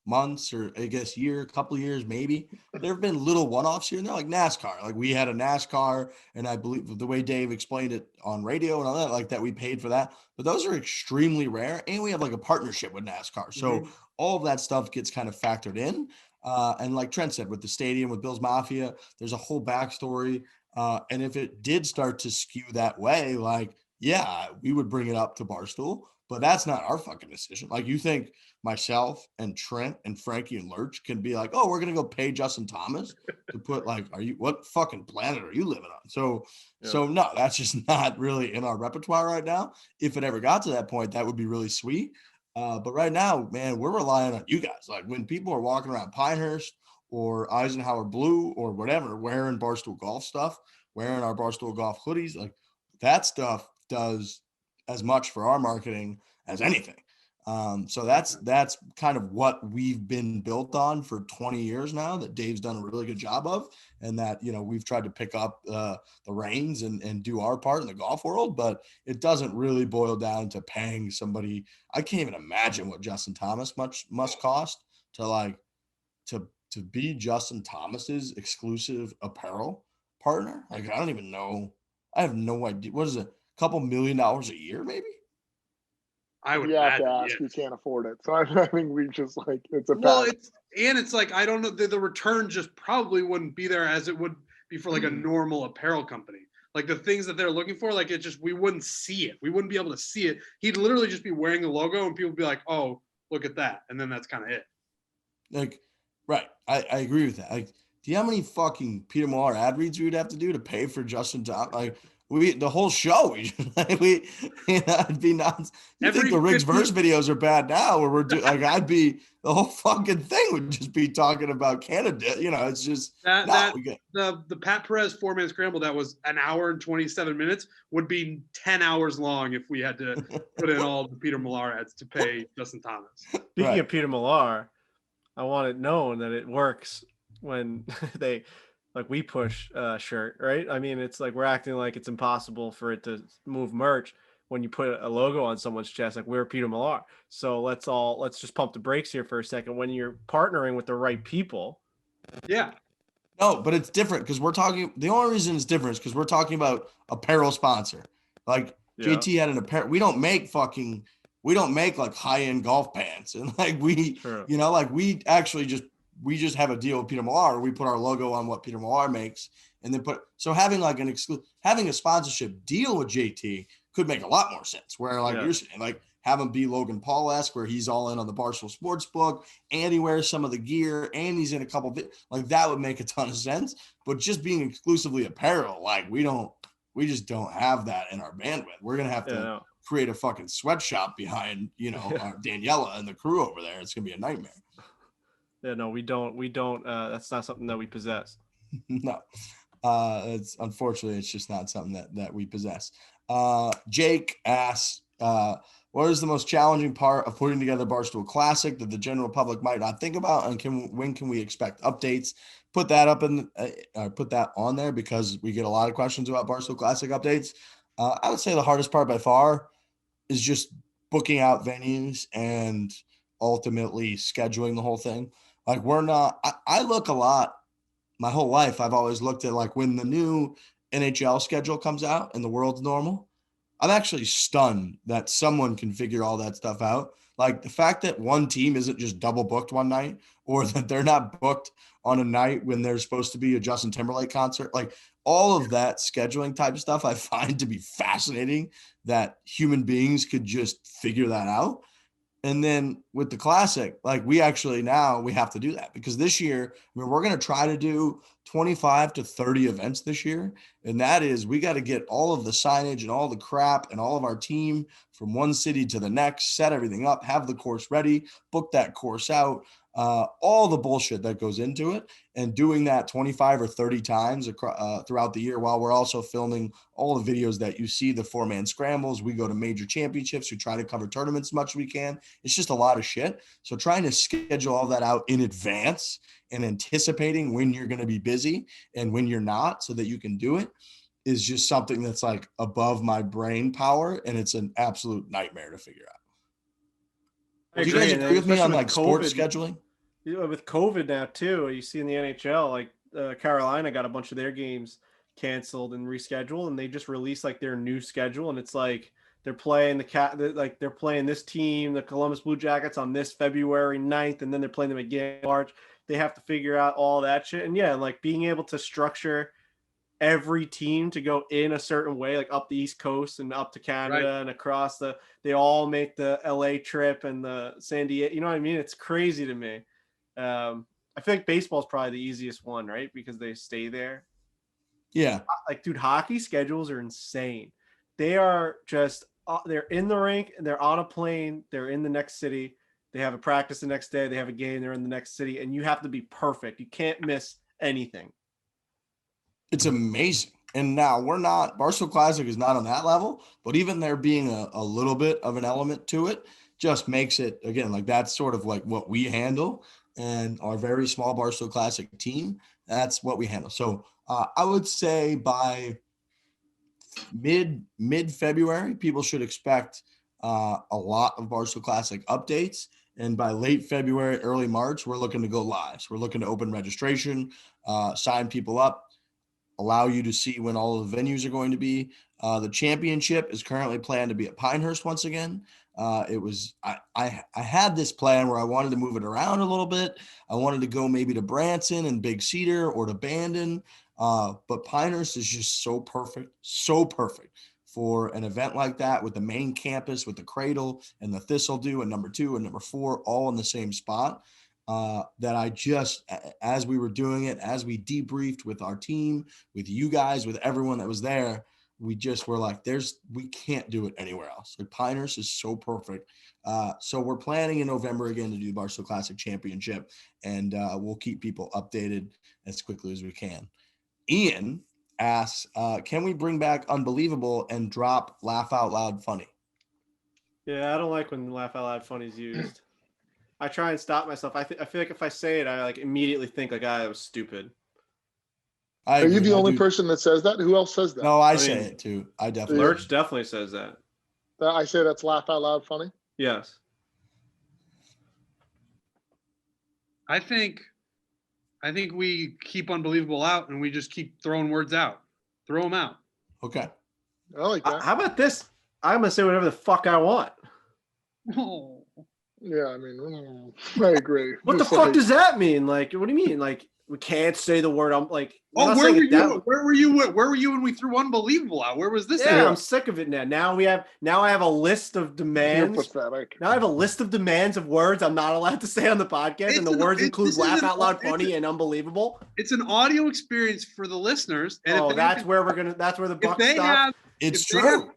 months or I guess couple years, maybe there have been little one-offs here and there, like NASCAR. Like we had a NASCAR, and I believe the way Dave explained it on radio and all that, like that we paid for that. But those are extremely rare, and we have like a partnership with NASCAR, so all of that stuff gets kind of factored in. And like Trent said, with the stadium, with Bill's Mafia, there's a whole backstory. And if it did start to skew that way, like, yeah, we would bring it up to Barstool, but that's not our fucking decision. Like, you think myself and Trent and Frankie and Lurch can be like, oh, we're going to go pay Justin Thomas to put like, what fucking planet are you living on? So no, that's just not really in our repertoire right now. If it ever got to that point, that would be really sweet. But right now, man, we're relying on you guys. Like when people are walking around Pinehurst or Eisenhower Blue or whatever, wearing Barstool Golf stuff, wearing our Barstool Golf hoodies, like that stuff does as much for our marketing as anything. So that's kind of what we've been built on for 20 years now, that Dave's done a really good job of, and that, you know, we've tried to pick up the reins and do our part in the golf world, but it doesn't really boil down to paying somebody. I can't even imagine what Justin Thomas must cost to be Justin Thomas's exclusive apparel partner. Like, I don't even know. I have no idea. What is it? A couple $1 million a year, maybe? I would You have to imagine, ask. yeah. You can't afford it. So I think we just like it's a Well, pack. it's like, I don't know, the return just probably wouldn't be there as it would be for like a normal apparel company. Like the things that they're looking for, like it just, we wouldn't see it. We wouldn't be able to see it. He'd literally just be wearing the logo and people would be like, oh, look at that. And then that's kind of it. Like, right. I agree with that. Like, do you know how many fucking Peter Millar ad reads we would have to do to pay for Justin Thomas? Like, the whole show, it'd be nuts. You think the Riggs verse videos are bad now, where we're doing like the whole fucking thing would just be talking about Canada. You know, it's just the Pat Perez 4-man scramble that was an hour and 27 minutes would be 10 hours long if we had to put in all the Peter Millar ads to pay Justin Thomas. Speaking of Peter Millar, I want it known that it works when they. Like we push shirt, right? I mean, it's like we're acting like it's impossible for it to move merch when you put a logo on someone's chest. Like we're Peter Millar. So let's just pump the brakes here for a second. When you're partnering with the right people. Yeah. No, but it's different because the only reason it's different is because we're talking about apparel sponsor. Like JT had an apparel. We don't make like high-end golf pants. And like we just have a deal with Peter Millar. We put our logo on what Peter Millar makes, and then having a sponsorship deal with JT could make a lot more sense. Where you're saying, like have him be Logan Paul-esque, where he's all in on the Barstool Sports book, and he wears some of the gear, and he's in a couple of like that would make a ton of sense. But just being exclusively apparel, like we just don't have that in our bandwidth. We're gonna have to create a fucking sweatshop behind our Daniela and the crew over there. It's gonna be a nightmare. Yeah, no, we don't. That's not something that we possess. No, unfortunately, it's just not something that we possess. Jake asks, what is the most challenging part of putting together Barstool Classic that the general public might not think about, and when can we expect updates? Put that put that on there because we get a lot of questions about Barstool Classic updates. I would say the hardest part by far is just booking out venues and ultimately scheduling the whole thing. Like I look a lot, my whole life, I've always looked at like when the new NHL schedule comes out and the world's normal, I'm actually stunned that someone can figure all that stuff out. Like the fact that one team isn't just double booked one night, or that they're not booked on a night when there's supposed to be a Justin Timberlake concert, like all of that scheduling type of stuff, I find to be fascinating that human beings could just figure that out. And then with the Classic, like we have to do that because this year, we're going to try to do 25 to 30 events this year. And that is, we got to get all of the signage and all the crap and all of our team from one city to the next, set everything up, have the course ready, book that course out, all the bullshit that goes into it, and doing that 25 or 30 times throughout the year while we're also filming all the videos that you see, the 4-man scrambles. We go to major championships. We try to cover tournaments as much as we can. It's just a lot of shit. So trying to schedule all that out in advance and anticipating when you're going to be busy and when you're not so that you can do it is just something that's like above my brain power. And it's an absolute nightmare to figure out. Do you guys agree with me on like sports scheduling? with COVID now too, you see in the NHL, like Carolina got a bunch of their games canceled and rescheduled, and they just released like their new schedule, and it's like they're playing they're playing this team, the Columbus Blue Jackets, on this February 9th, and then they're playing them again in March. They have to figure out all that shit, and yeah, like being able to structure every team to go in a certain way, like up the East Coast and up to Canada and across they all make the LA trip and the San Diego, you know what I mean? It's crazy to me. I feel like baseball is probably the easiest one, right? Because they stay there. Yeah. Like, dude, hockey schedules are insane. They are just, they're in the rink, they're on a plane, they're in the next city. They have a practice the next day, they have a game, they're in the next city, and you have to be perfect. You can't miss anything. It's amazing. And now Barstool Classic is not on that level, but even there being a little bit of an element to it just makes it, again, like that's sort of like what we handle, and our very small Barstool Classic team, that's what we handle. So I would say by mid-February, people should expect a lot of Barstool Classic updates. And by late February, early March, we're looking to go live. So we're looking to open registration, sign people up, allow you to see when all of the venues are going to be. The championship is currently planned to be at Pinehurst once again. I had this plan where I wanted to move it around a little bit. I wanted to go maybe to Branson and Big Cedar or to Bandon. But Pinehurst is just so perfect for an event like that, with the main campus, with the Cradle and the Thistledew and number 2 and number 4 all in the same spot. That I just, as we were doing it, as we debriefed with our team, with you guys, with everyone that was there, we just were like, we can't do it anywhere else. Like, Pinehurst is so perfect. So we're planning in November again to do the Barstool Classic Championship, and we'll keep people updated as quickly as we can. Ian asks, can we bring back Unbelievable and drop Laugh Out Loud Funny? Yeah, I don't like when Laugh Out Loud Funny is used. I try and stop myself. I feel like if I say it, I like immediately think like, that was stupid. Are you the only person that says that? Who else says that? No, I say it too. I definitely. Lurch definitely says that. I say that's Laugh Out Loud Funny? Yes. I think we keep Unbelievable out and we just keep throwing words out. Throw them out. Okay. I like that. How about this? I'm going to say whatever the fuck I want. Oh. Yeah, I mean, I agree. What the fuck does that mean? Like, what do you mean? Like, we can't say the word. I'm like, where were you when we threw Unbelievable out? Where was this? Yeah, I'm sick of it now. Now I have a list of demands. You're pathetic. Now I have a list of demands of words I'm not allowed to say on the podcast, and the words include Laugh Out Loud Funny and Unbelievable. It's an audio experience for the listeners. And that's where the buck stops. It's true.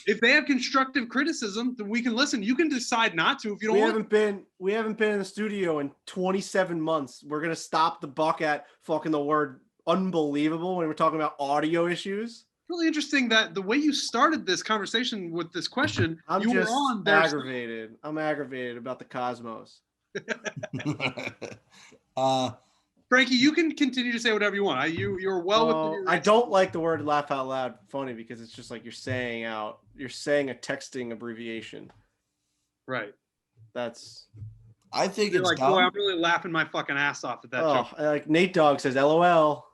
If they have constructive criticism, then we can listen. You can decide not to if you don't want. We haven't been in the studio in 27 months. We're gonna stop the buck at fucking the word unbelievable when we're talking about audio issues. Really interesting that the way you started this conversation with this question, I'm aggravated about the cosmos. Frankie, you can continue to say whatever you want. You're well within your rights. I don't like the word Laugh Out Loud Funny because it's just like you're saying a texting abbreviation. Right. I think it's like, dumb. boy, I'm really laughing my fucking ass off at that joke. Like Nate Dogg says LOL.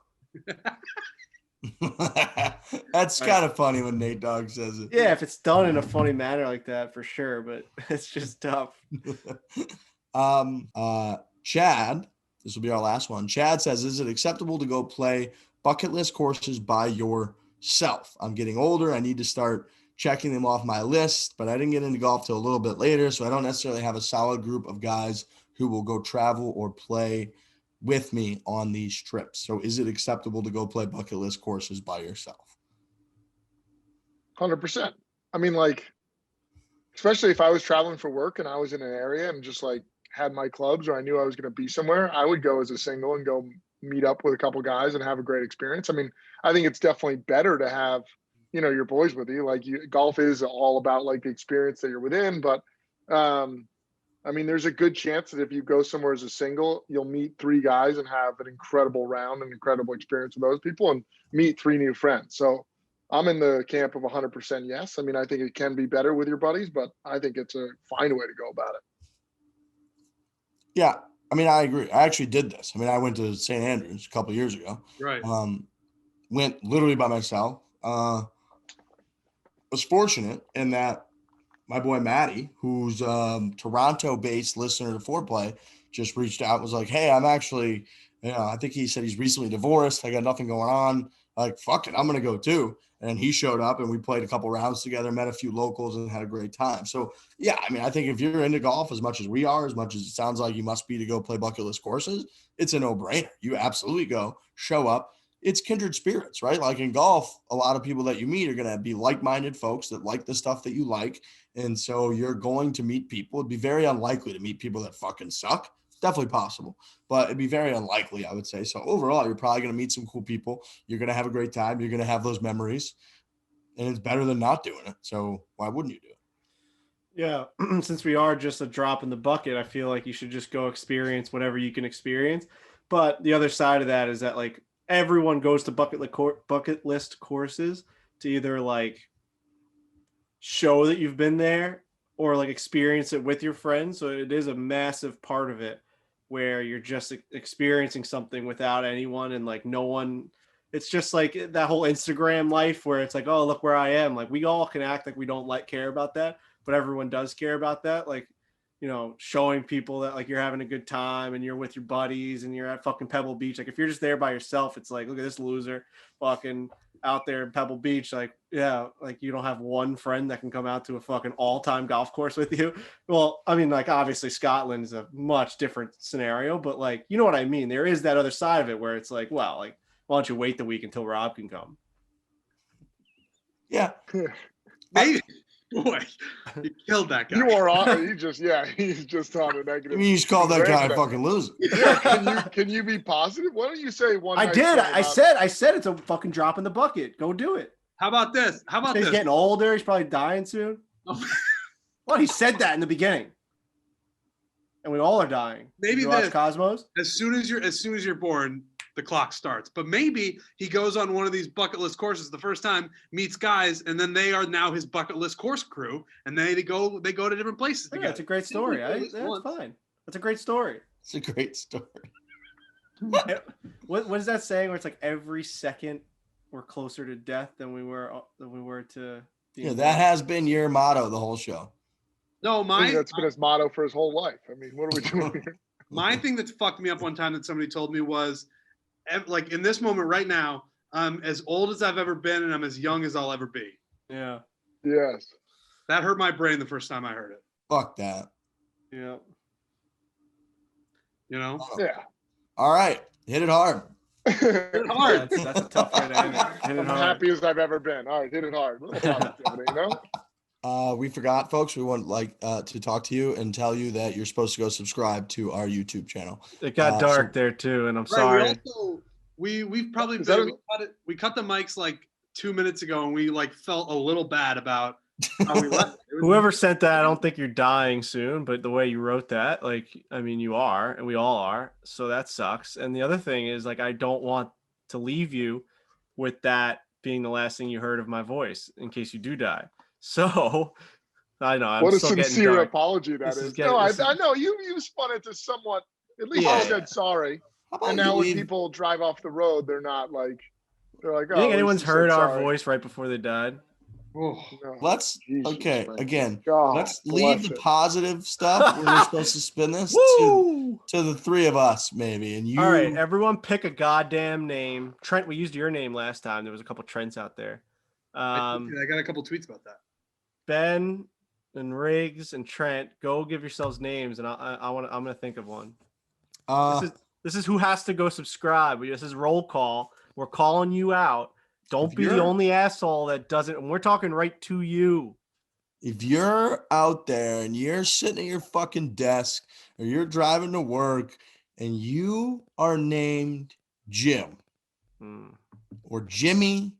That's kind of funny when Nate Dogg says it. Yeah, if it's done in a funny manner like that, for sure, but it's just tough. Chad, this will be our last one. Chad says, is it acceptable to go play bucket list courses by yourself? I'm getting older. I need to start checking them off my list, but I didn't get into golf till a little bit later, so I don't necessarily have a solid group of guys who will go travel or play with me on these trips. So is it acceptable to go play bucket list courses by yourself? 100%. I mean, like, especially if I was traveling for work and I was in an area and just like had my clubs, or I knew I was going to be somewhere, I would go as a single and go meet up with a couple guys and have a great experience. I mean, I think it's definitely better to have, your boys with you. Like, golf is all about like the experience that you're within, but I mean, there's a good chance that if you go somewhere as a single, you'll meet 3 guys and have an incredible round and incredible experience with those people and meet 3 new friends. So I'm in the camp of 100% yes. I mean, I think it can be better with your buddies, but I think it's a fine way to go about it. Yeah, I mean, I agree. I actually did this. I mean, I went to St. Andrews a couple years ago. Right. Went literally by myself. Was fortunate in that my boy Matty, who's Toronto-based listener to Foreplay, just reached out and was like, hey, I'm actually, I think he said he's recently divorced. I got nothing going on. Like, fuck it, I'm going to go too. And he showed up and we played a couple rounds together, met a few locals and had a great time. So, yeah, I mean, I think if you're into golf as much as we are, as much as it sounds like you must be to go play bucket list courses, it's a no-brainer. You absolutely go, show up. It's kindred spirits, right? Like in golf, a lot of people that you meet are going to be like-minded folks that like the stuff that you like. And so you're going to meet people. It'd be very unlikely to meet people that fucking suck. Definitely possible, but it'd be very unlikely, I would say. So overall, you're probably going to meet some cool people. You're going to have a great time. You're going to have those memories, and it's better than not doing it. So why wouldn't you do it? Yeah. Since we are just a drop in the bucket, I feel like you should just go experience whatever you can experience. But the other side of that is that like everyone goes to bucket list courses to either like show that you've been there or like experience it with your friends. So it is a massive part of it where you're just experiencing something without anyone and like no one. It's just like that whole Instagram life where it's like, oh, look where I am. Like we all can act like we don't care about that, but everyone does care about that. Like, showing people that like you're having a good time and you're with your buddies and you're at fucking Pebble Beach. Like if you're just there by yourself, it's like, look at this loser fucking out there in Pebble Beach. Like, yeah, like you don't have one friend that can come out to a fucking all-time golf course with you. Well, I mean, like obviously Scotland is a much different scenario, but like, you know what I mean? There is that other side of it where it's like, well, like, why don't you wait the week until Rob can come? Yeah. Maybe. Boy, you killed that guy. You are on. He's just on a negative. I mean, you just called that guy a fucking loser. Yeah, can you be positive? Why don't you say one? I did. I said it's a fucking drop in the bucket. Go do it. How about this? He's getting older. He's probably dying soon. Well, he said that in the beginning, and we all are dying. Maybe watch Cosmos. As soon as you're born, the clock starts. But maybe he goes on one of these bucket list courses the first time, meets guys, and then they are now his bucket list course crew, and they go to different places together. That's a great story. That's fine. That's a great story. It's a great story. What is that saying? Where it's like every second we're closer to death than we were to. Yeah, that has been your motto the whole show. No, that's been his motto for his whole life. I mean, what are we doing here? My thing that fucked me up one time that somebody told me was, like in this moment right now, I'm as old as I've ever been and I'm as young as I'll ever be. Yeah. Yes. That hurt my brain the first time I heard it. Fuck that. Yeah. Yeah. All right. Hit it hard. Hit it hard. That's a tough way to end it. Hit it hard. Happy as I've ever been. All right, hit it hard. We forgot, folks. We want to talk to you and tell you that you're supposed to go subscribe to our YouTube channel. It got dark there too, and I'm sorry. We've probably we cut the mics like 2 minutes ago, and we like felt a little bad about how we left. Whoever sent that, I don't think you're dying soon, but the way you wrote that, like, I mean, you are, and we all are, so that sucks. And the other thing is, like, I don't want to leave you with that being the last thing you heard of my voice in case you do die. So, I know. I'm what a still sincere apology that is. I know you spun it to somewhat. At least you said sorry. And now when people drive off the road, they're like, oh. You think anyone's heard our voice right before they died? Oh, let's Jesus, again. God, let's leave the positive stuff where we're supposed to spin this to the three of us, maybe. And you. All right, everyone, pick a goddamn name. Trent, we used your name last time. There was a couple Trents out there. I got a couple tweets about that. Ben and Riggs and Trent, go give yourselves names, and I'm gonna think of one. This is who has to go subscribe. This is roll call. We're calling you out. Don't be the only asshole that doesn't. And we're talking right to you. If you're out there and you're sitting at your fucking desk or you're driving to work and you are named Jim or Jimmy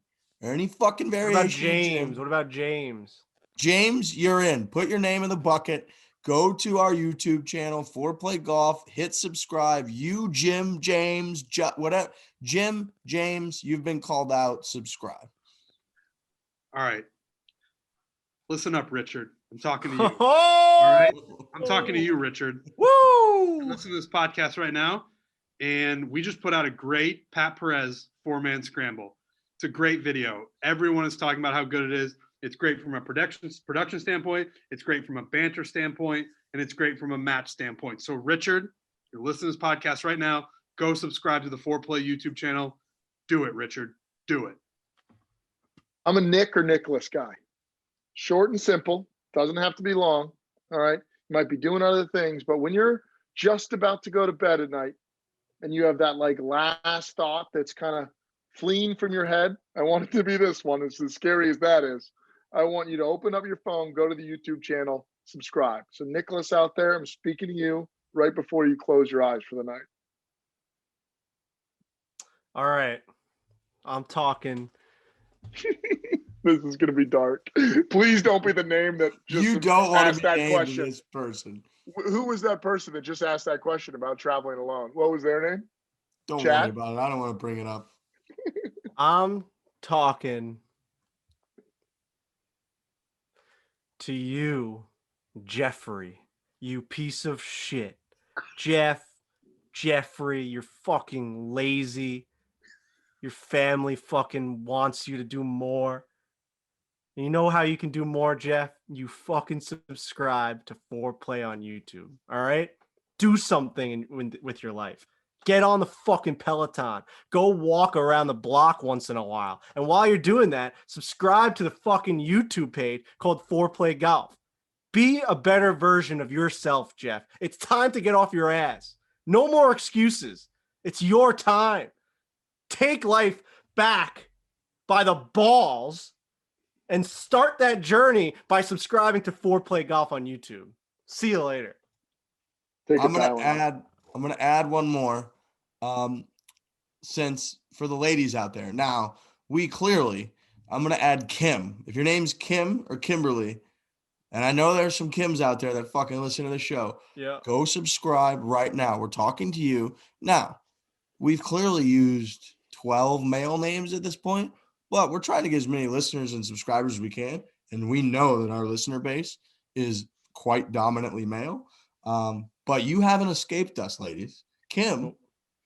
or any fucking variation. What about James? What about James? James, you're in. Put your name in the bucket. Go to our YouTube channel, Foreplay Golf. Hit subscribe. You, Jim, James, whatever. Jim, James, you've been called out. Subscribe. All right. Listen up, Richard. I'm talking to you. All right? I'm talking to you, Richard. Woo! Listen to this podcast right now, and we just put out a great Pat Perez 4-man scramble. It's a great video. Everyone is talking about how good it is. It's great from a production standpoint. It's great from a banter standpoint, and it's great from a match standpoint. So, Richard, you're listening to this podcast right now. Go subscribe to the Foreplay YouTube channel. Do it, Richard. Do it. I'm a Nick or Nicholas guy. Short and simple. Doesn't have to be long. All right. You might be doing other things, but when you're just about to go to bed at night and you have that like last thought that's kind of fleeing from your head, I want it to be this one. It's as scary as that is. I want you to open up your phone, go to the YouTube channel, subscribe. So Nicholas out there, I'm speaking to you right before you close your eyes for the night. All right. I'm talking. This is going to be dark. Please don't be the name that just You don't want asked to be that named question. this person. Who was that person that just asked that question about traveling alone? What was their name? Don't Chad? worry about it. I don't want to bring it up. I'm talking to you, Jeffrey, you piece of shit. Jeffrey, you're fucking lazy. Your family fucking wants you to do more. And you know how you can do more, Jeff? You fucking subscribe to Foreplay on YouTube. All right? Do something with your life. Get on the fucking Peloton. Go walk around the block once in a while. And while you're doing that, subscribe to the fucking YouTube page called Foreplay Golf. Be a better version of yourself, Jeff. It's time to get off your ass. No more excuses. It's your time. Take life back by the balls and start that journey by subscribing to Foreplay Golf on YouTube. See you later. I'm gonna add one more. Since for the ladies out there, now I'm gonna add Kim. If your name's Kim or Kimberly, and I know there's some Kims out there that fucking listen to the show. Yeah. Go subscribe right now. We're talking to you. Now, we've clearly used 12 male names at this point, but we're trying to get as many listeners and subscribers as we can. And we know that our listener base is quite dominantly male. But you haven't escaped us, ladies. Kim,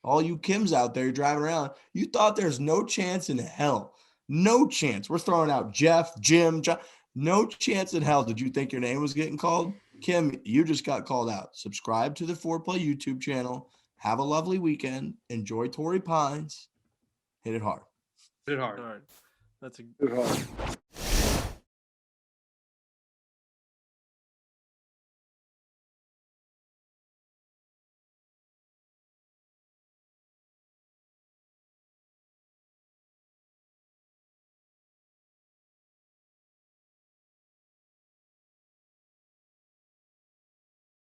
all you Kims out there driving around, you thought there's no chance in hell. No chance. We're throwing out Jeff, Jim, John. No chance in hell did you think your name was getting called. Kim, you just got called out. Subscribe to the Foreplay YouTube channel. Have a lovely weekend. Enjoy Torrey Pines. Hit it hard. Hit it hard. All right. That's a Good hard.